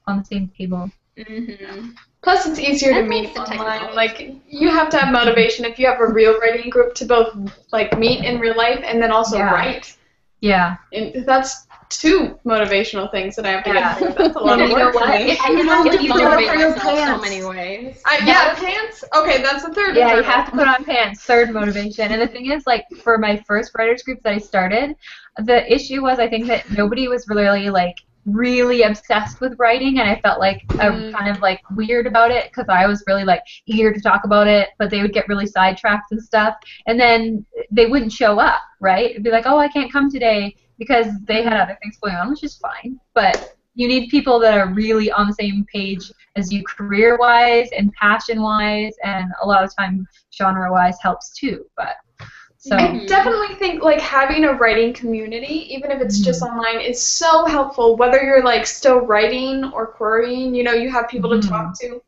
on the same table. Mm-hmm. Plus, it's easier to meet online. Like, you have to have motivation if you have a real writing group to both like meet in real life and then also write. Yeah. And that's two motivational things that I have to get through. That's a lot of work for me. I have to motivate myself so many ways. Pants. Okay, that's the third. Yeah, you have to put on pants. Third motivation. And the thing is, like, for my first writers group that I started, the issue was I think that nobody was really obsessed with writing, and I felt like kind of like weird about it because I was really like eager to talk about it, but they would get really sidetracked and stuff, and then they wouldn't show up, right? It'd be like, oh, I can't come today because they had other things going on, which is fine, but you need people that are really on the same page as you career-wise and passion-wise, and a lot of time genre-wise helps too, but so. I definitely think like having a writing community, even if it's just online, is so helpful. Whether you're like still writing or querying, you have people to talk to.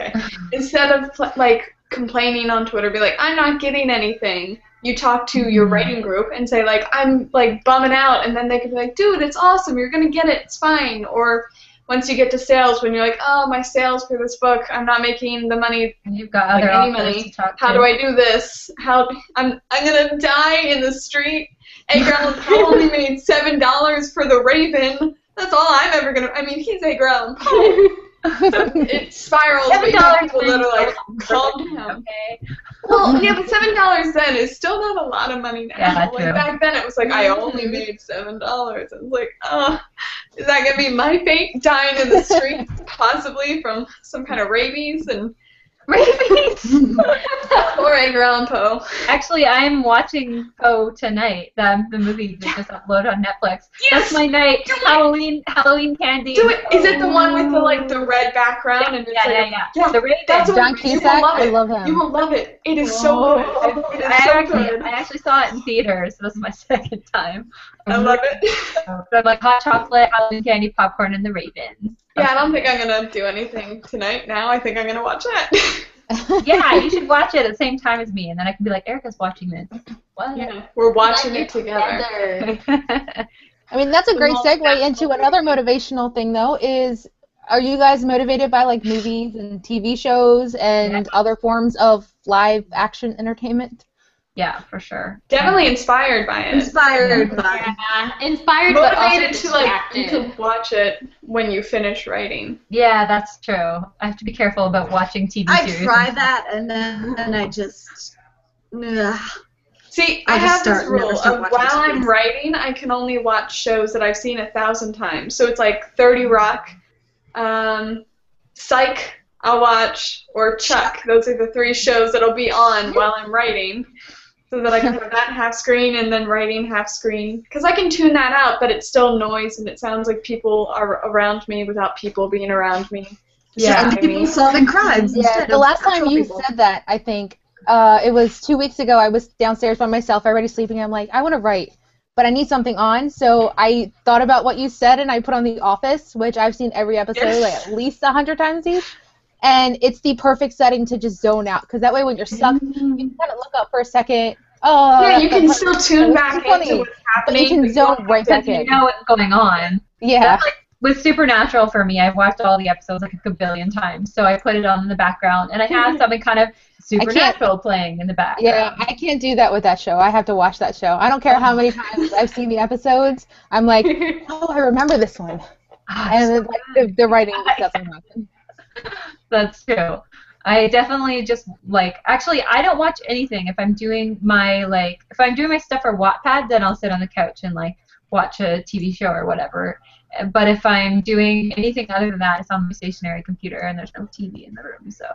Okay. Instead of like complaining on Twitter, be like, I'm not getting anything. You talk to your writing group and say like, I'm like bumming out, and then they can be like, dude, it's awesome. You're gonna get it. It's fine. Or once you get to sales, when you're like, oh, my sales for this book, I'm not making the money. You've got other any money. How do I do this? I'm gonna die in the street. Edgar Allan Poe only made $7 for The Raven. That's all I'm ever gonna. I mean, he's Edgar Allan Poe. It spirals, but you have people that are like, calm down. Okay. Well, yeah, but $7 then is still not a lot of money now. Yeah, like true. back then, it was like I only made $7. I was like, oh, is that gonna be my fate? Dying in the street, possibly from some kind of rabies and Rabies. Poor Edgar Allan Poe. Actually, I'm watching Poe tonight. The movie that just uploaded on Netflix. Yes! That's my night. Halloween candy. Do it. Is it the one with the red background and it's yeah. The Raven. That's what John Cusack. I love him. You will love it. It is so good. It is so good. I actually saw it in theaters. So this is my second time. I love it. So I'm like hot chocolate, Halloween candy, popcorn, and the Raven. Yeah, I don't think I'm gonna do anything tonight. Now I think I'm gonna watch that. Yeah, you should watch it at the same time as me, and then I can be like, Erica's watching this. What? Yeah, we're watching it together. I mean, that's a great segue into another motivational thing, though, is are you guys motivated by, like, movies and TV shows and other forms of live action entertainment? Yeah, for sure. Definitely inspired by it. Inspired by. Yeah, inspired, but also Motivated to like distracted. you can watch it when you finish writing. Yeah, that's true. I have to be careful about watching TV I series. try that, and then I just. Ugh. See, I I just have start this and never rule stop of watching while I'm series. writing, I can only watch shows that I've seen 1,000 times. So it's like 30 Rock, Psych, I'll watch, or Chuck. Those are the 3 shows that'll be on while I'm writing. So that I can have that half screen and then writing half screen. Because I can tune that out, but it's still noise and it sounds like people are around me without people being around me. Yeah. And people solving crimes. Yeah, instead the of last time actual you people. said that, I think, it was 2 weeks ago. I was downstairs by myself, everybody sleeping. I'm like, I want to write, but I need something on. So I thought about what you said, and I put on The Office, which I've seen every episode like at least 100 times each. And it's the perfect setting to just zone out, because that way when you're stuck, you can kind of look up for a second. Oh, Yeah, you can that's still tune back funny, into what's but happening. you can zone right back You in. know what's going on. Yeah. That's like with Supernatural for me. I've watched all the episodes like a billion times, so I put it on in the background, and I have something kind of Supernatural playing in the background. Yeah, I can't do that with that show. I have to watch that show. I don't care how many times I've seen the episodes. I'm like, oh, I remember this one. And then, like, the writing just doesn't happen. That's true. I definitely just actually I don't watch anything if I'm doing my stuff for Wattpad, then I'll sit on the couch and watch a TV show or whatever. But if I'm doing anything other than that, it's on my stationary computer, and there's no TV in the room, so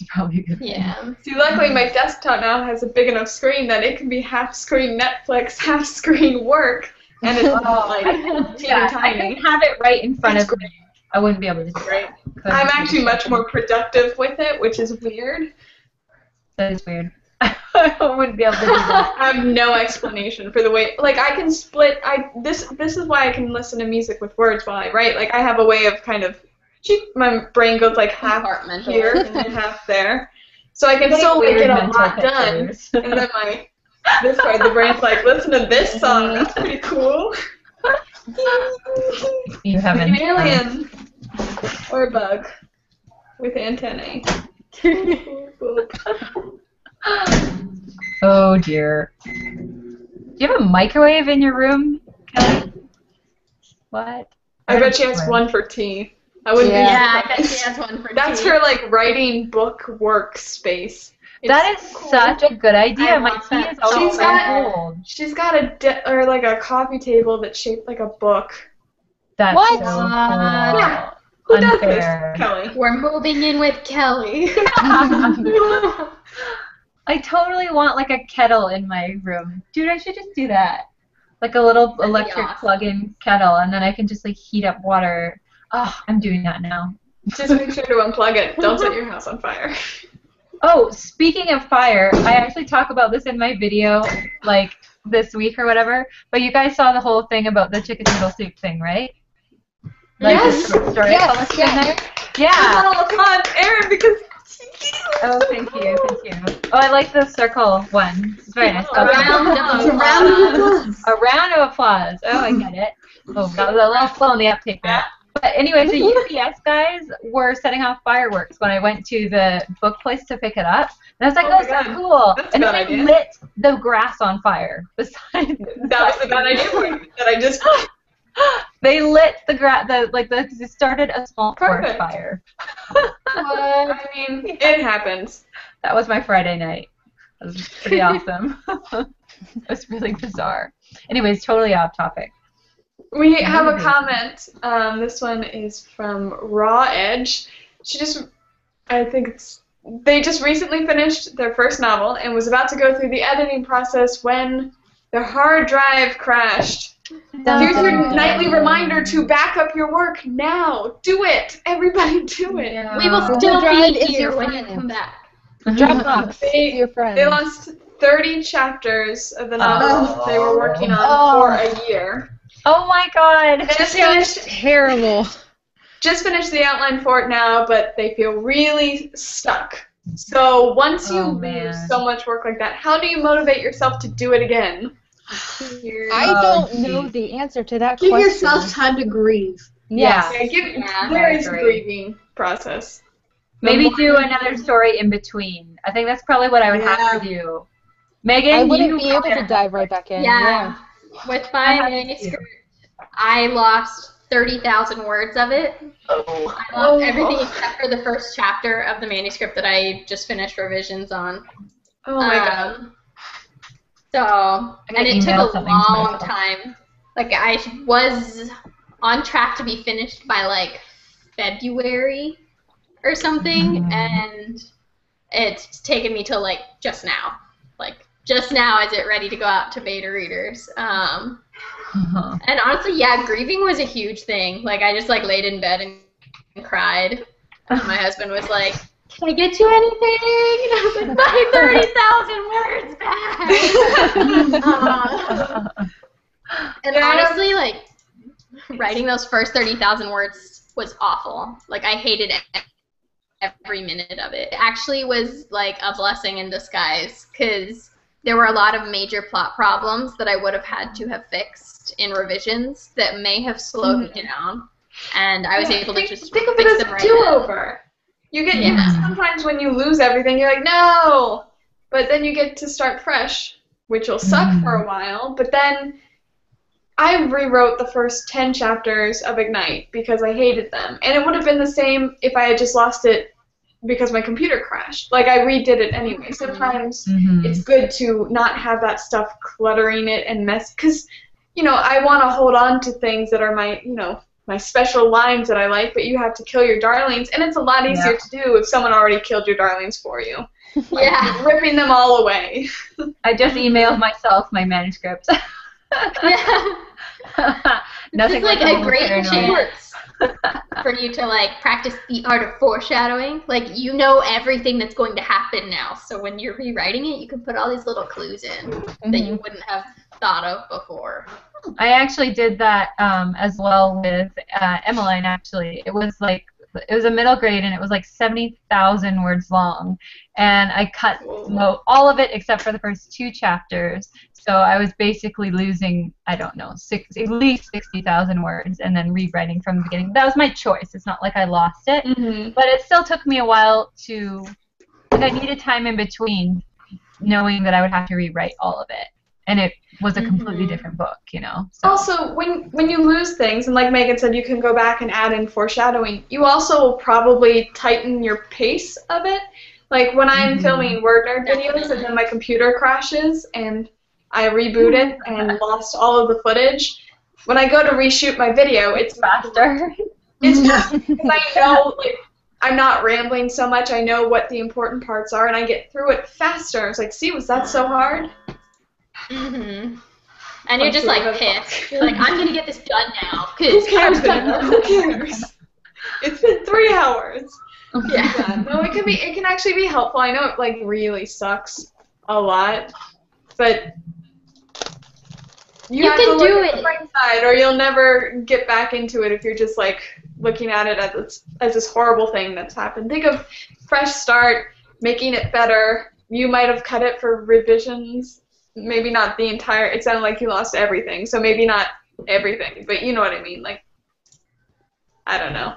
it's probably a good thing. Yeah. See, luckily my desktop now has a big enough screen that it can be half screen Netflix, half screen work, and it's like Yeah, I tiny. can have it right in front of me. I wouldn't be able to do that. I'm actually much more productive with it, which is weird. That is weird. I wouldn't be able to do that. I have no explanation for the way, like, I can split. This is why I can listen to music with words while I write. Like, I have a way of kind of, my brain goes like half here and then half there, so I can still like, get a lot done. And then this part, the brain's like, listen to this song. That's pretty cool. You haven't. An alien or a bug with antennae. Oh dear. Do you have a microwave in your room, Kelly? What? I bet she has one for tea. I wouldn't be Yeah, I surprised. bet she has one for That's tea. her like writing book workspace. That is such a good idea. I My want tea that is always She's so got- cold. She's got like a coffee table that's shaped like a book. That's What? so cool. Yeah. Who does Unfair. this, Kelly? We're moving in with Kelly. I totally want like a kettle in my room. Dude, I should just do that. Like a little be electric awesome. plug-in kettle, and then I can just like heat up water. Oh, I'm doing that now. Just make sure to unplug it. Don't set your house on fire. Oh, speaking of fire, I actually talk about this in my video, like this week or whatever. But you guys saw the whole thing about the chicken noodle soup thing, right? Like Yes. the story Yes, published yes. in there. Yeah. Oh, come on, Erin, because. Oh, thank you, thank you. Oh, I like the circle one. It's very nice. A round It's a round of applause. A round of applause. Oh, I get it. Oh, that was a little slow on the uptake there. But anyways, the UPS guys were setting off fireworks when I went to the book place to pick it up. And I was like, Oh oh, my so God. cool. That's a And bad then they idea. lit the grass on fire. That was the bad idea for you, that I just. They lit the grass, they started a small forest Perfect. fire. I mean, it happens. That was my Friday night. It was pretty awesome. It was really bizarre. Anyways, totally off topic. We have a comment. This one is from Raw Edge. They just recently finished their first novel and was about to go through the editing process when their hard drive crashed. Here's your nightly reminder to back up your work now. Do it. Everybody do it. Yeah. We will Google still Drive be is here your when you friend. come back. Dropbox. They- Your friend. They lost 30 chapters of the novel they were working on for a year. Oh my god. Just finished Terrible. the outline for it now, but they feel really stuck. So once you Oh, lose man. so much work like that, how do you motivate yourself to do it again? I Oh, don't know geez. the answer to that Give question. yourself time to grieve. Yes. Yeah, Yeah, there I is a agree. grieving process. Maybe do another story in between. I think that's probably what I would have to do. Megan, I wouldn't you be able to dive right back in. Yeah. With I my have to manuscript, I lost 30,000 words of it. I lost everything except for the first chapter of the manuscript that I just finished revisions on. Oh my god. So, and get it took email a something to long myself. time. Like, I was on track to be finished by, like, February or something, and it's taken me till, like, just now. Like, just now is it ready to go out to beta readers. And honestly, yeah, grieving was a huge thing. Like, I just, like, laid in bed and cried. And my husband was like, can I get you anything? And I was like, my 30,000 words back. And honestly, like, writing those first 30,000 words was awful. Like, I hated every minute of it. It actually was, like, a blessing in disguise, because there were a lot of major plot problems that I would have had to have fixed in revisions that may have slowed me down. And I was able to just think of fix it them as a right then. do-over. You get sometimes when you lose everything, you're like, no, but then you get to start fresh, which will suck for a while. But then I rewrote the first 10 chapters of Ignite because I hated them, and it would have been the same if I had just lost it because my computer crashed. Like, I redid it anyway. Sometimes it's good to not have that stuff cluttering it and mess, because you know, I want to hold on to things that are my, you know, my special lines that I like, but you have to kill your darlings, and it's a lot easier to do if someone already killed your darlings for you. Yeah. Ripping them all away. I just emailed myself my manuscripts. Yeah. This is like a great paranoid. chance for you to like practice the art of foreshadowing. Like you know everything that's going to happen now, so when you're rewriting it, you can put all these little clues in that you wouldn't have thought of before. I actually did that as well with Emmeline. Actually, it was a middle grade, and it was like 70,000 words long, and I cut all of it except for the first 2 chapters. So I was basically losing, I don't know, at least 60,000 words, and then rewriting from the beginning. That was my choice. It's not like I lost it, but it still took me a while to. Like I needed time in between, knowing that I would have to rewrite all of it. And it was a completely different book, you know. So. Also, when you lose things, and like Megan said, you can go back and add in foreshadowing, you also will probably tighten your pace of it. Like when I'm filming WordNerd videos and then my computer crashes and I reboot it and lost all of the footage, when I go to reshoot my video, it's faster. It's faster because I know, like, I'm not rambling so much. I know what the important parts are, and I get through it faster. I was like, see, was that so hard? And you're just like pissed. You're like, I'm gonna get this done now. Who cares? Who cares? It's been 3 hours. Yeah. No, it can actually be helpful. I know it like really sucks a lot, but you have can to do look at it. the bright side, or you'll never get back into it if you're just like looking at it as this horrible thing that's happened. Think of fresh start, making it better. You might have cut it for revisions. Maybe not the entire, it sounded like you lost everything, so maybe not everything, but you know what I mean, like, I don't know.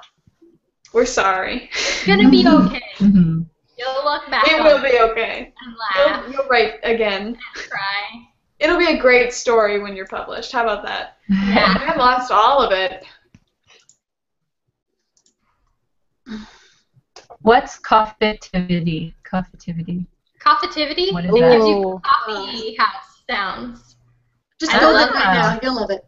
We're sorry. It's gonna be okay. You'll look back It will be okay. And laugh. You'll write again. And cry. It'll be a great story when you're published. How about that? Yeah. I lost all of it. What's coffitivity? Coffitivity. Coffitivity? What is It that? gives you coffee house sounds. Just I go love there right now. You'll love it.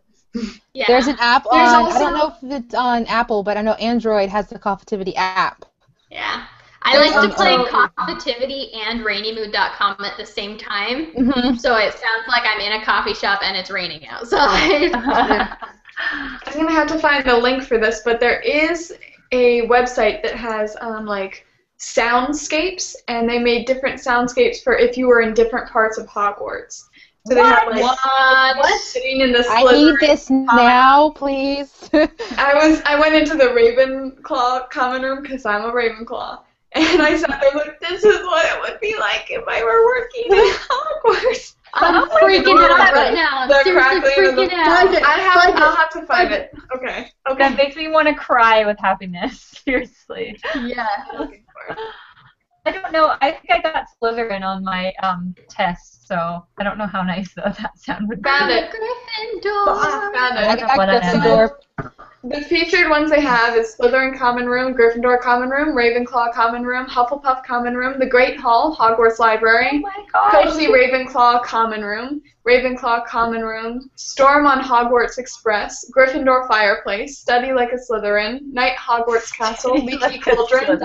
Yeah. There's an app There's on, also- I don't know if it's on Apple, but I know Android has the Coffitivity app. Yeah. I like to play also- Coffitivity and RainyMood.com at the same time, so it sounds like I'm in a coffee shop and it's raining outside. I'm going to have to find a link for this, but there is a website that has, like, soundscapes, and they made different soundscapes for if you were in different parts of Hogwarts. So they have, like, What? sitting in the I need Slytherin this now, please. I went into the Ravenclaw common room because I'm a Ravenclaw, and I sat there like, this is what it would be like if I were working in Hogwarts. I'm freaking out right now. The Seriously crackling of the- freaking out. I'll have to find it. Okay. That makes me want to cry with happiness. Seriously. Yeah. Looking for it. I don't know. I think I got Slytherin on my test, so I don't know how nice that sound would be. Found it. Gryffindor. Found I it. got What I Gryffindor. The featured ones they have is Slytherin Common Room, Gryffindor Common Room, Ravenclaw Common Room, Hufflepuff Common Room, the Great Hall, Hogwarts Library, Oh my gosh. Cozy Ravenclaw Common Room, Ravenclaw Common Room, Storm on Hogwarts Express, Gryffindor Fireplace, Study Like a Slytherin, Night Hogwarts Castle, Leaky Cauldron,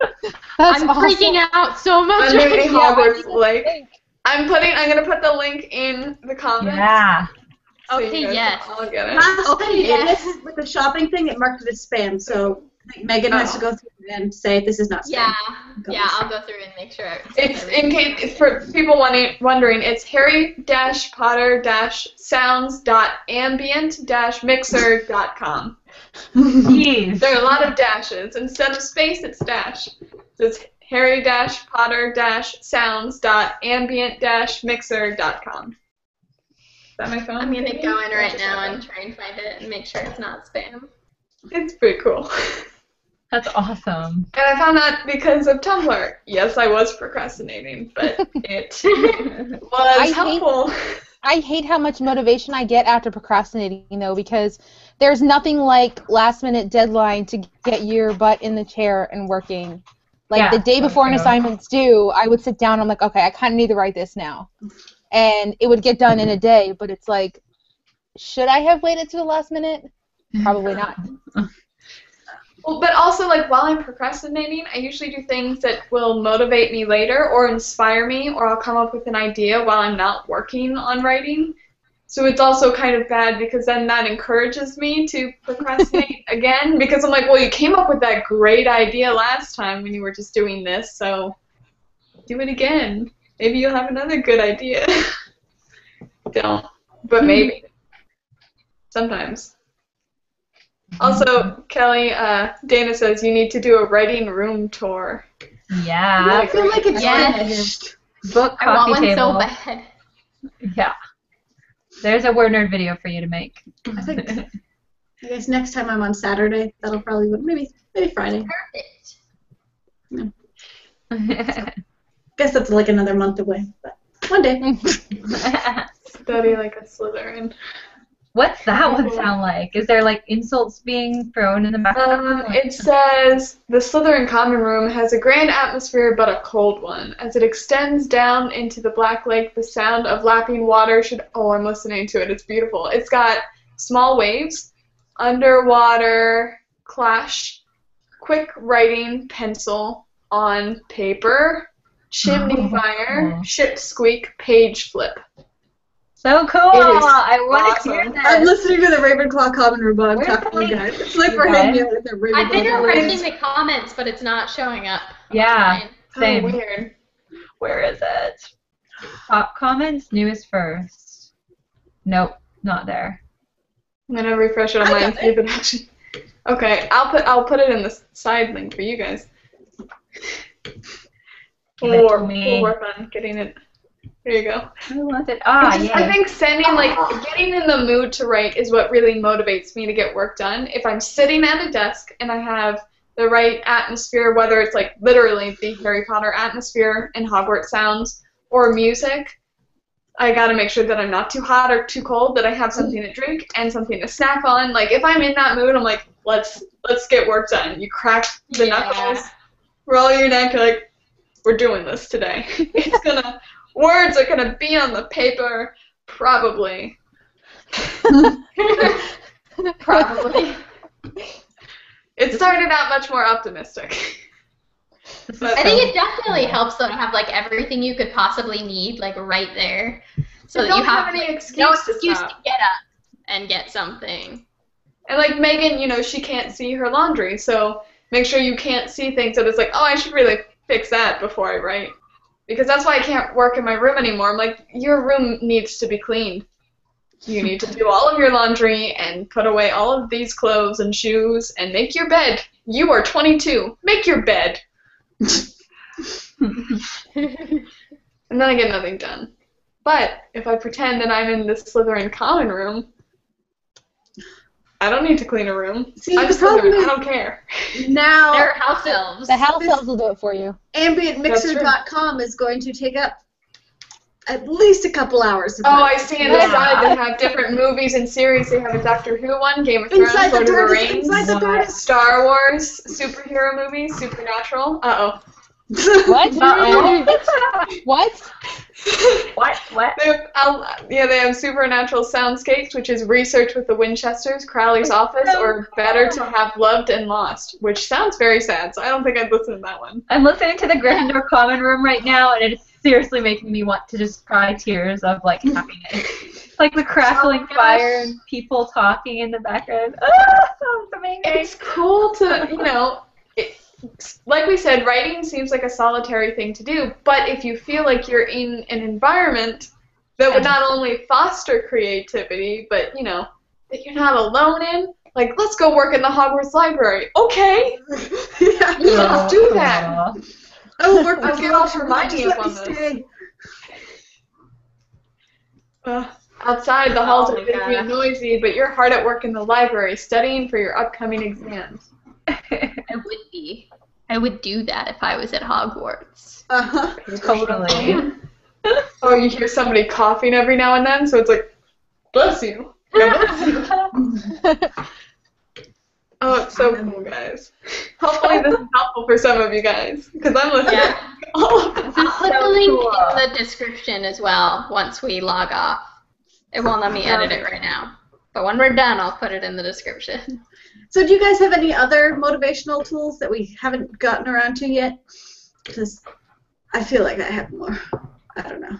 That's I'm awesome. freaking out so much. Underneath right now. Hogwarts Lake. I'm gonna put the link in the comments. Yeah. So Okay, you guys yes. can all get it. Last Okay, time you did yes. this with the shopping thing, it marked it as spam. So I think Megan has to go through and say this is not spam. Yeah, I'll go through and make sure. It's in case for people wondering. It's harry-potter-sounds.ambient-mixer.com. Jeez. There are a lot of dashes. Instead of space, it's dash. So it's harry-potter-sounds.ambient-mixer.com. Is that my phone? I'm gonna go in right now and try and find it and make sure it's not spam. It's pretty cool. That's awesome. And I found that because of Tumblr. Yes, I was procrastinating, but it was helpful. I hate how much motivation I get after procrastinating, though, because there's nothing like last-minute deadline to get your butt in the chair and working. Like, Yeah, the day that's before an true. assignment's due, I would sit down and I'm like, okay, I kind of need to write this now. and it would get done in a day, but it's like, should I have waited to the last minute? Probably not. Well, but also, like, while I'm procrastinating, I usually do things that will motivate me later or inspire me, or I'll come up with an idea while I'm not working on writing. So it's also kind of bad because then that encourages me to procrastinate again, because I'm like, well, you came up with that great idea last time when you were just doing this, so do it again. Maybe you'll have another good idea. Don't. But maybe. Sometimes. Also, Kelly, Dana says you need to do a writing room tour. Yeah. I feel like it's Yes. Book I want coffee one table. so bad. Yeah. There's a WordNerd video for you to make. I think, I guess next time I'm on Saturday, that'll probably maybe Friday. Perfect. Guess that's like another month away, but one day. Study like a Slytherin. What's that one sound like? Is there like insults being thrown in the background? It says, the Slytherin common room has a grand atmosphere but a cold one. As it extends down into the Black Lake, the sound of lapping water should... Oh, I'm listening to it. It's beautiful. It's got small waves, underwater clash, quick writing pencil on paper, chimney fire, ship squeak, page flip. So cool! It is I want to hear awesome. this. I'm listening to the Ravenclaw common room while I'm Where's talking to you the guys. It's like we're Okay. hanging out with the Ravenclaw. I've been common room. refreshing the comments, but it's not showing up. Yeah. online. Same. Oh, weird. Where is it? Top comments, newest first. Nope, not there. I'm gonna refresh it on mine. See if it actually. Okay, I'll put it in the side link for you guys. Give it to We'll me. work on getting it. There you go. I want it. Ah, I yeah. think getting in the mood to write is what really motivates me to get work done. If I'm sitting at a desk and I have the right atmosphere, whether it's like literally the Harry Potter atmosphere and Hogwarts sounds or music, I gotta make sure that I'm not too hot or too cold, that I have something to drink and something to snack on. Like if I'm in that mood, I'm like, let's get work done. You crack the knuckles, roll your neck, you're like, we're doing this today. Words are gonna be on the paper, probably. Probably. It started out much more optimistic. I think it definitely helps though to have like everything you could possibly need like right there, so that you have any like, excuse, no to excuse stop. to get up and get something. And like Megan, she can't see her laundry, so make sure you can't see things that it's like, oh, I should really fix that before I write. Because that's why I can't work in my room anymore. I'm like, your room needs to be cleaned. You need to do all of your laundry and put away all of these clothes and shoes and make your bed. You are 22. Make your bed. And then I get nothing done. But if I pretend that I'm in the Slytherin common room, I don't need to clean a room. See, I'm the problem Slytherin. is I don't care. now They're house elves. The house elves will do it for you. ambientmixer.com is going to take up at least a couple hours. Of Oh, my I see on the side they have different movies and series. They have a Doctor Who one, Game of Thrones, Inside the Lord of the TARDIS, Rings, inside the TARDIS. Star Wars, superhero movies, Supernatural. Uh-oh. What? What? What? They have Supernatural Soundscapes, which is research with the Winchesters, Crowley's Office, or Better to Have Loved and Lost, which sounds very sad, so I don't think I'd listen to that one. I'm listening to the Gryffindor common room right now, and it's seriously making me want to just cry tears of like happiness. Like the crackling fire and people talking in the background. Ah, it's amazing. It's cool to, like we said, writing seems like a solitary thing to do, but if you feel like you're in an environment that would not only foster creativity, but, that you're not alone in, like, let's go work in the Hogwarts library. Okay! Yeah. Let's do that. I will work with I'll get off Hermione just up let on me this. stay. Outside, the halls Oh are my busy gosh. and noisy, but you're hard at work in the library, studying for your upcoming exams. I would be. I would do that if I was at Hogwarts. Uh-huh. Totally. Oh, you hear somebody coughing every now and then, so it's like, bless you. God bless you. Oh, it's so cool, guys. Hopefully this is helpful for some of you guys, because I'm listening. Yeah. All of it. I'll put the link cool. in the description as well once we log off. It won't let me edit it right now. But when we're done, I'll put it in the description. So do you guys have any other motivational tools that we haven't gotten around to yet? Because I feel like I have more. I don't know.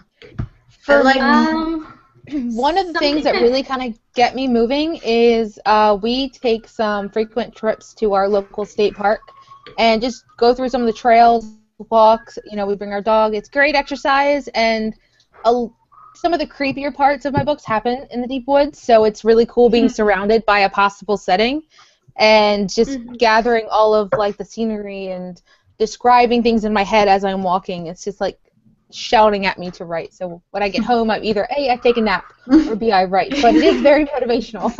For One of the things that really kind of get me moving is we take some frequent trips to our local state park and just go through some of the trails, walks. You know, we bring our dog. It's great exercise, and some of the creepier parts of my books happen in the deep woods, so it's really cool being surrounded by a possible setting and just gathering all of like the scenery and describing things in my head as I'm walking. It's just like shouting at me to write. So when I get home, I'm either A, I take a nap, or B, I write. But it is very motivational.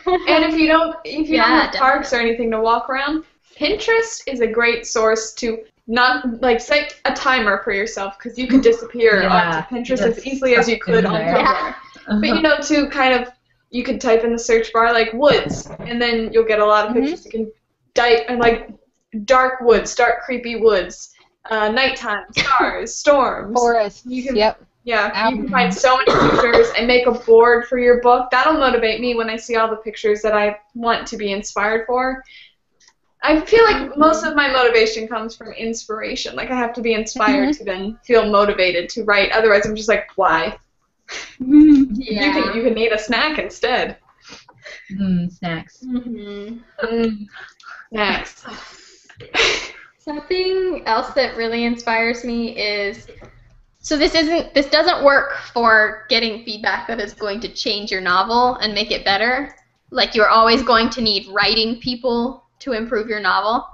And if you don't have parks or anything to walk around, Pinterest is a great source to not like set a timer for yourself, because you could disappear onto Pinterest as easily as you could on Tumblr. But you know, to kind of, you could type in the search bar like woods, and then you'll get a lot of pictures. You can type and like dark woods, dark creepy woods, nighttime, stars, storms, Forest. You can, yep. Yeah, you can find so many pictures and make a board for your book. That'll motivate me when I see all the pictures that I want to be inspired for. I feel like most of my motivation comes from inspiration. Like, I have to be inspired to then feel motivated to write. Otherwise, I'm just like, why? Yeah. You can eat a snack instead. Snacks. Snacks. Something else that really inspires me is, so this doesn't work for getting feedback that is going to change your novel and make it better. Like, you're always going to need writing people to improve your novel.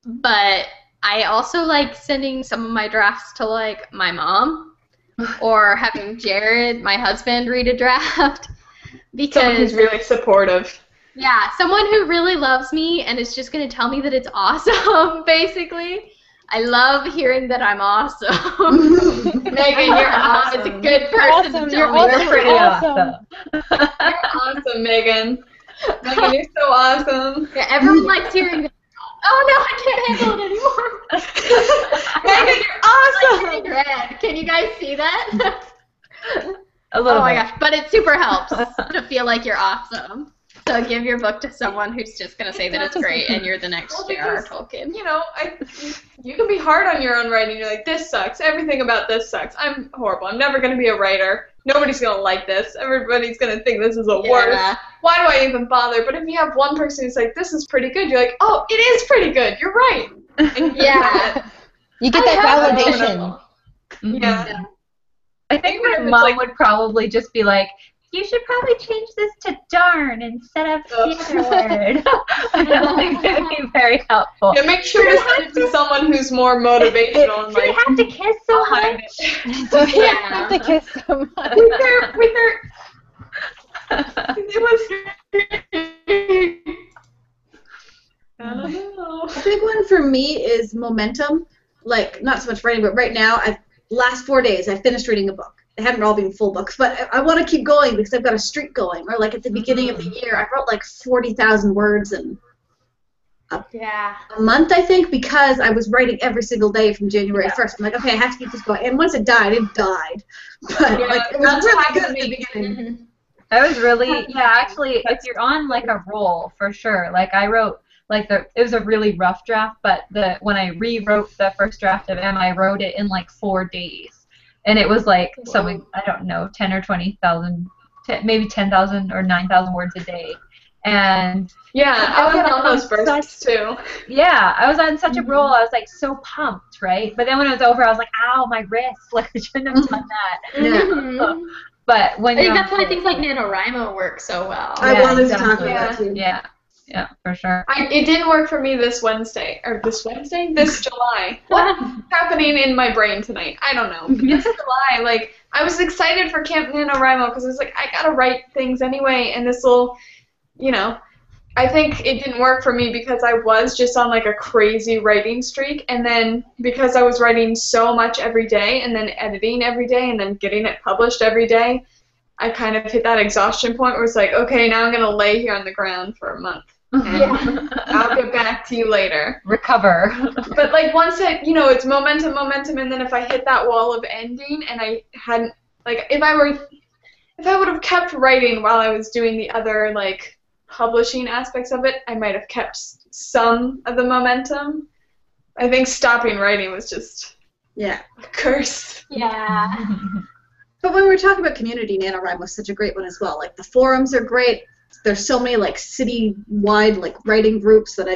But I also like sending some of my drafts to like my mom, or having Jared, my husband, read a draft. Because someone who's really supportive. Yeah, someone who really loves me and is just going to tell me that it's awesome, basically. I love hearing that I'm awesome. Megan, your mom is a good person to tell me You're pretty awesome. You're awesome, Megan. Megan, you're so awesome. Yeah, everyone likes hearing that. Oh no, I can't handle it anymore. Megan, you're awesome. Like, red. Can you guys see that? A little oh my bit. gosh, but it super helps to feel like you're awesome. So give your book to someone who's just going to say that it's great and you're the next J.R.R. Tolkien. You know, you can be hard on your own writing. You're like, this sucks. Everything about this sucks. I'm horrible. I'm never going to be a writer. Nobody's going to like this. Everybody's going to think this is the worst. Why do I even bother? But if you have one person who's like, this is pretty good, you're like, oh, it is pretty good. You're right. And you get that validation. Yeah. I think my mom would probably just be like, you should probably change this to darn instead of the other word. I don't think it would be very helpful. Yeah, make sure to send it to someone who's more motivational. And Should you have to kiss so much? Have to kiss so much. With her. It was. I don't know. A big one for me is momentum. Like, not so much writing, but right now, last 4 days, I finished reading a book. They haven't all been full books, but I want to keep going because I've got a streak going. Or like at the beginning of the year, I wrote like 40,000 words in a month, I think, because I was writing every single day from January 1st. I'm like, okay, I have to keep this going. And once it died, it died. But like, it was really good at the beginning. I was really, actually, if you're on like a roll, for sure. Like I wrote, like it was a really rough draft, but when I rewrote the first draft of M, I wrote it in like 4 days. And it was like something, I don't know, 10 or 20,000, maybe 10,000 or 9,000 words a day. And I was on those bursts too. Yeah, I was on such a roll. I was like so pumped, right? But then when it was over, I was like, ow, my wrist. Like I shouldn't have done that. But when I think that's why things like NaNoWriMo work so well. I wanted to talk about that too. Yeah, for sure. It didn't work for me this July. What's happening in my brain tonight? I don't know. It's July. Like, I was excited for Camp NaNoWriMo because I was like, I gotta write things anyway, and this will, I think it didn't work for me because I was just on like a crazy writing streak, and then because I was writing so much every day, and then editing every day, and then getting it published every day, I kind of hit that exhaustion point where it's like, okay, now I'm gonna lay here on the ground for a month. and I'll get back to you later. Recover. But like once it's momentum, and then if I hit that wall of ending and I hadn't, like, if I would have kept writing while I was doing the other like publishing aspects of it, I might have kept some of the momentum. I think stopping writing was just a curse. Yeah. But when we were talking about community, NaNoWriMo was such a great one as well. Like, the forums are great. There's so many, like, city-wide, like, writing groups that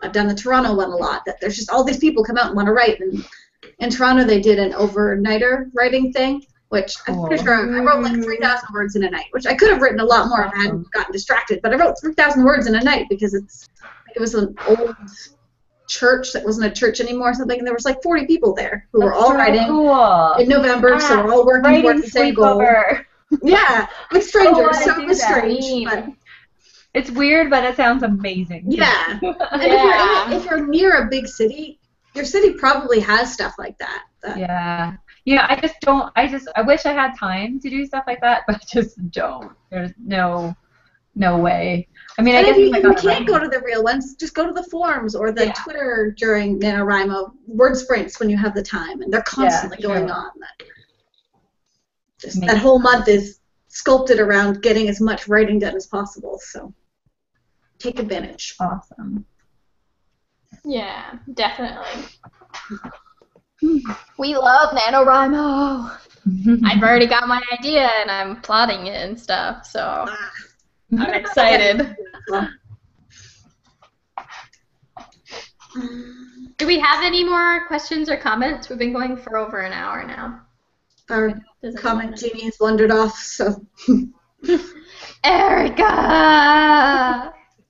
I've done the Toronto one a lot, that there's just all these people come out and want to write. And in Toronto, they did an overnighter writing thing, which I'm pretty sure I wrote, like, 3,000 words in a night, which I could have written a lot more if I hadn't gotten distracted. But I wrote 3,000 words in a night because it was an old church that wasn't a church anymore or something, and there was like 40 people there who were all writing in November, so we're all working towards the same goal. Yeah, with strangers, so it was strange. But it's weird, but it sounds amazing. Yeah. And if you're near a big city, your city probably has stuff like that. Yeah. Yeah, I wish I had time to do stuff like that, but I just don't. There's no way. I mean, I guess if you can't go to the real ones, just go to the forums or the Twitter during NaNoWriMo word sprints when you have the time, and they're constantly going on. That whole month is sculpted around getting as much writing done as possible, so take advantage. Awesome. Yeah, definitely. We love NaNoWriMo. I've already got my idea and I'm plotting it and stuff, so I'm excited. Do we have any more questions or comments? We've been going for over an hour now. Our comment genie has wandered off, so. Erica!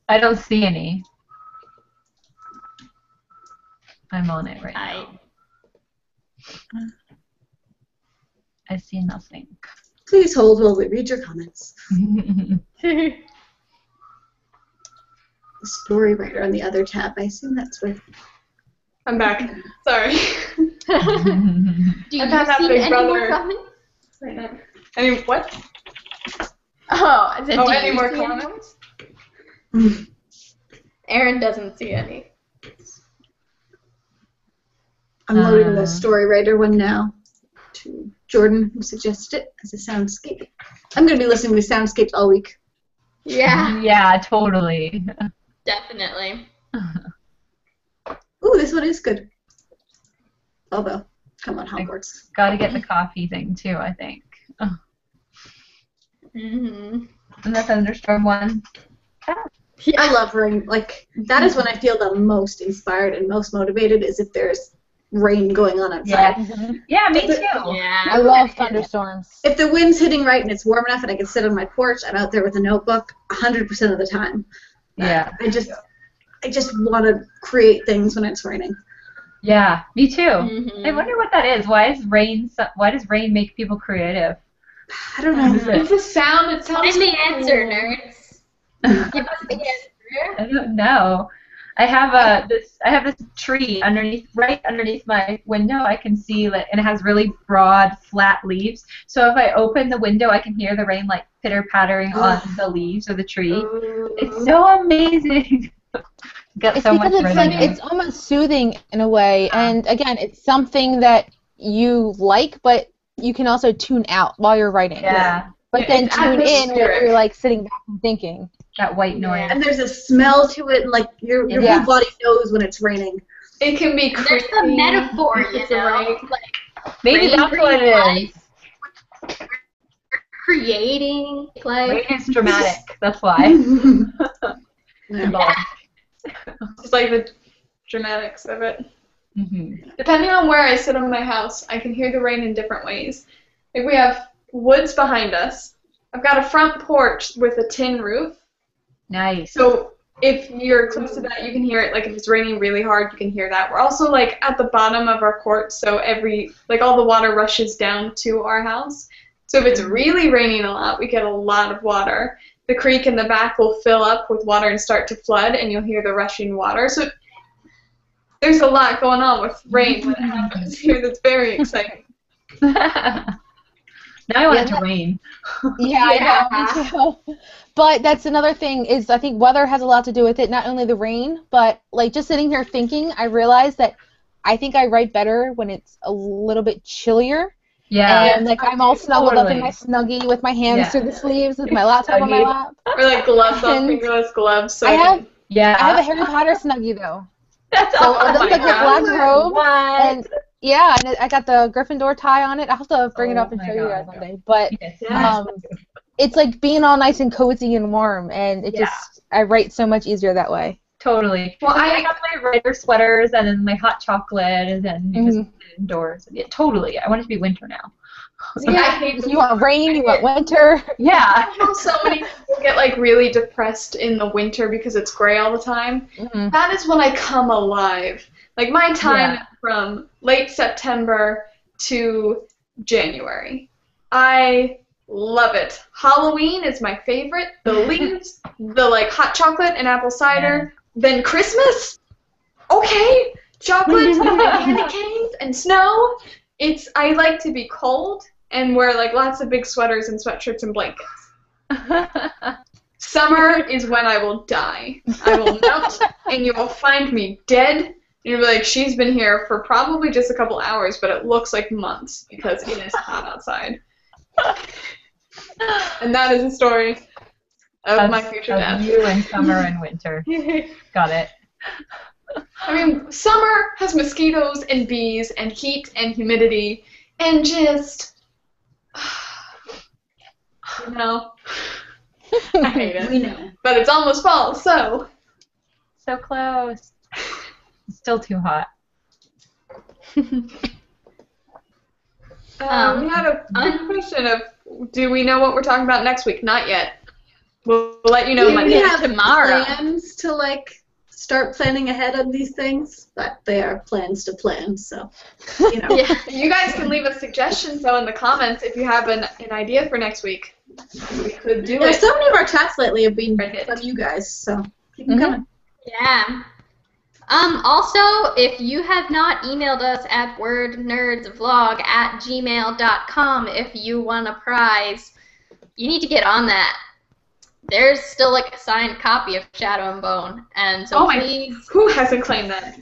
I don't see any. I'm on it right now. I see nothing. Please hold while we read your comments. The story writer on the other tab. I assume that's where. I'm back. Sorry. Do you see any more comments? I mean, what? Oh, I said, do any you more see comments? Aaron doesn't see any. I'm loading the story writer one now to Jordan, who suggested it as a soundscape. I'm going to be listening to soundscapes all week. Yeah. Yeah, totally. Definitely. Ooh, this one is good. Although, come on, Hogwarts. Got to get the coffee thing too, I think. Mm-hmm. And the thunderstorm one. Yeah. I love rain. Like, that is when I feel the most inspired and most motivated, is if there's rain going on outside. Yeah, me too. Yeah. I love thunderstorms. If the wind's hitting right and it's warm enough and I can sit on my porch, I'm out there with a notebook 100% of the time. Yeah. I just want to create things when it's raining. Yeah, me too. Mm-hmm. I wonder what that is. Why does rain make people creative? I don't know. It's a sound. It sounds. Find the answer, nerds. Give us the answer. I don't know. I have this tree right underneath my window. I can see and it has really broad, flat leaves. So if I open the window, I can hear the rain like pitter pattering on the leaves of the tree. It's so amazing. It's because it's like it's almost soothing in a way, and again, it's something that you like, but you can also tune out while you're writing. Yeah. But then tune in where you're like sitting back and thinking. That white noise. And there's a smell to it, and like your whole body knows when it's raining. It can be There's a metaphor, you know. Like, maybe that's what it is. Creating, like. Rain is dramatic. That's why. Yeah. It's like the dramatics of it. Mm-hmm. Depending on where I sit in my house, I can hear the rain in different ways. Like, we have woods behind us. I've got a front porch with a tin roof. Nice. So if you're close to that, you can hear it. Like, if it's raining really hard, you can hear that. We're also like at the bottom of our court, so all the water rushes down to our house. So if it's really raining a lot, we get a lot of water. The creek in the back will fill up with water and start to flood, and you'll hear the rushing water. So there's a lot going on with rain when it happens here that's very exciting. Now I want Yeah, it to rain. Yeah, I know, me too. But that's another thing is I think weather has a lot to do with it. Not only the rain, but like just sitting here thinking, I realized that I think I write better when it's a little bit chillier. Yeah. And like I'm all snuggled up in my Totally. snuggie with my hands Yeah. through the sleeves with my laptop on my Snuggie. lap. Or like gloves on, And fingerless gloves. So I have Yeah. I have a Harry Potter snuggie though. That's So Oh that's my like the God. black robe. What? And yeah, and I got the Gryffindor tie on it. I'll have to bring it Oh up and my show you guys God. one day. But Yes. Yeah. it's like being all nice and cozy and warm, and it Yeah. just I write so much easier that way. Totally. Well, I got my writer sweaters and then my hot chocolate and then you just Mhm. sit indoors. Yeah, totally. I want it to be winter now. I hate You want rain, you want winter. Yeah. I know so many people get like really depressed in the winter because it's gray all the time. Mhm. That is when I come alive. Like my time Yeah. is from late September to January. I love it. Halloween is my favorite. The leaves, the like hot chocolate and apple cider. Then Christmas. Okay, chocolate and candy canes and snow. I like to be cold and wear like lots of big sweaters and sweatshirts and blankets. Summer is when I will die. I will melt, and you will find me dead. And you'll be like, she's been here for probably just a couple hours, but it looks like months because it is hot outside. And that is the story of my future of death. you in summer and winter. Got it. I mean, summer has mosquitoes and bees and heat and humidity and just, you know, I hate it. We know. But it's almost fall, so. So close. It's still too hot. We had a good question of, do we know what we're talking about next week? Not yet. We'll let you know We Monday. have tomorrow. plans to like start planning ahead on these things, but they are plans to plan. So, you know. Yeah. You guys can leave us suggestions though in the comments if you have an idea for next week. We could do Yeah, it. so many of our chats lately have been Right. from you guys, so keep them coming. Yeah. Also, if you have not emailed us at wordnerdsvlog@gmail.com if you want a prize, you need to get on that. There's still like a signed copy of Shadow and Bone, and so please, Who hasn't claimed that?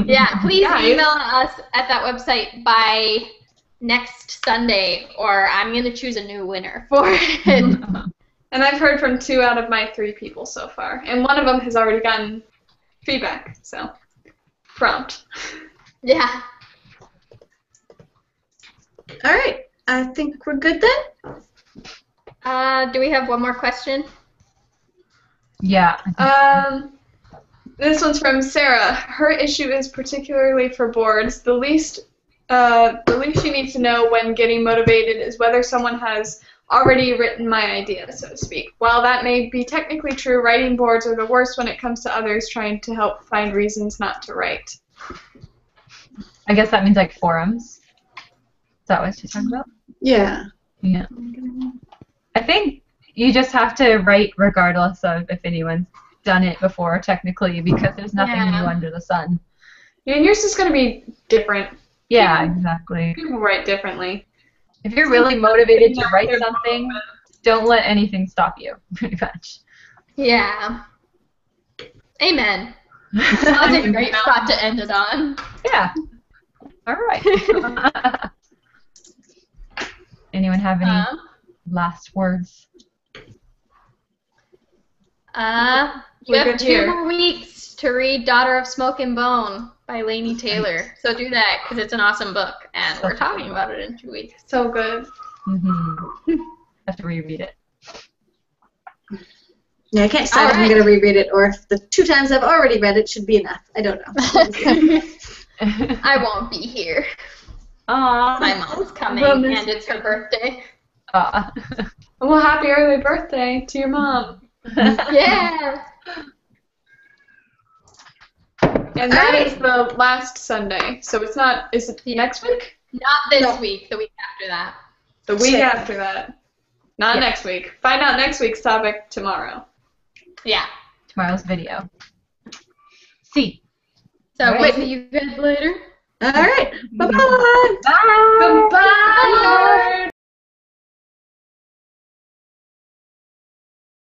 yeah, please Guys. email us at that website by next Sunday, or I'm gonna choose a new winner for it. And I've heard from 2 out of my 3 people so far, and one of them has already gotten feedback. So, prompt. Yeah. All right, I think we're good then. Do we have one more question? Yeah. This one's from Sarah. Her issue is particularly for boards. The least she needs to know when getting motivated is whether someone has already written my idea, so to speak. While that may be technically true, writing boards are the worst when it comes to others trying to help find reasons not to write. I guess that means like forums. Is that what she's talking about? Yeah. Yeah. I think you just have to write regardless of if anyone's done it before, technically, because there's nothing Yeah. new under the sun. Yeah, yours is going to be different. Yeah, exactly. People write differently. If you're really motivated to Yeah, write there's something, don't let anything stop you, pretty much. Yeah. Amen. That's a great spot to end it on. Yeah. All right. Anyone have any last words? You We're have good 2 here. more weeks to read Daughter of Smoke and Bone by Lainey Taylor. So do that, because it's an awesome book, and we're talking about it in 2 weeks. So good. Mm-hmm. Have to reread it. Yeah, I can't decide if I'm Alright. going to reread it or if the 2 times I've already read it should be enough. I don't know. I won't be here. Aww. My mom's coming, Well, miss- and it's her birthday. Aw. Well, happy early birthday to your mom. Yeah. And that is the last Sunday. So it's not, is it next week? Not this No. week, the week after that. The week Sure. after that. Not Yeah. next week. Find out next week's topic tomorrow. Yeah. Tomorrow's video. See. So Alright. we'll see you guys later. All right. Bye-bye. Bye. Goodbye!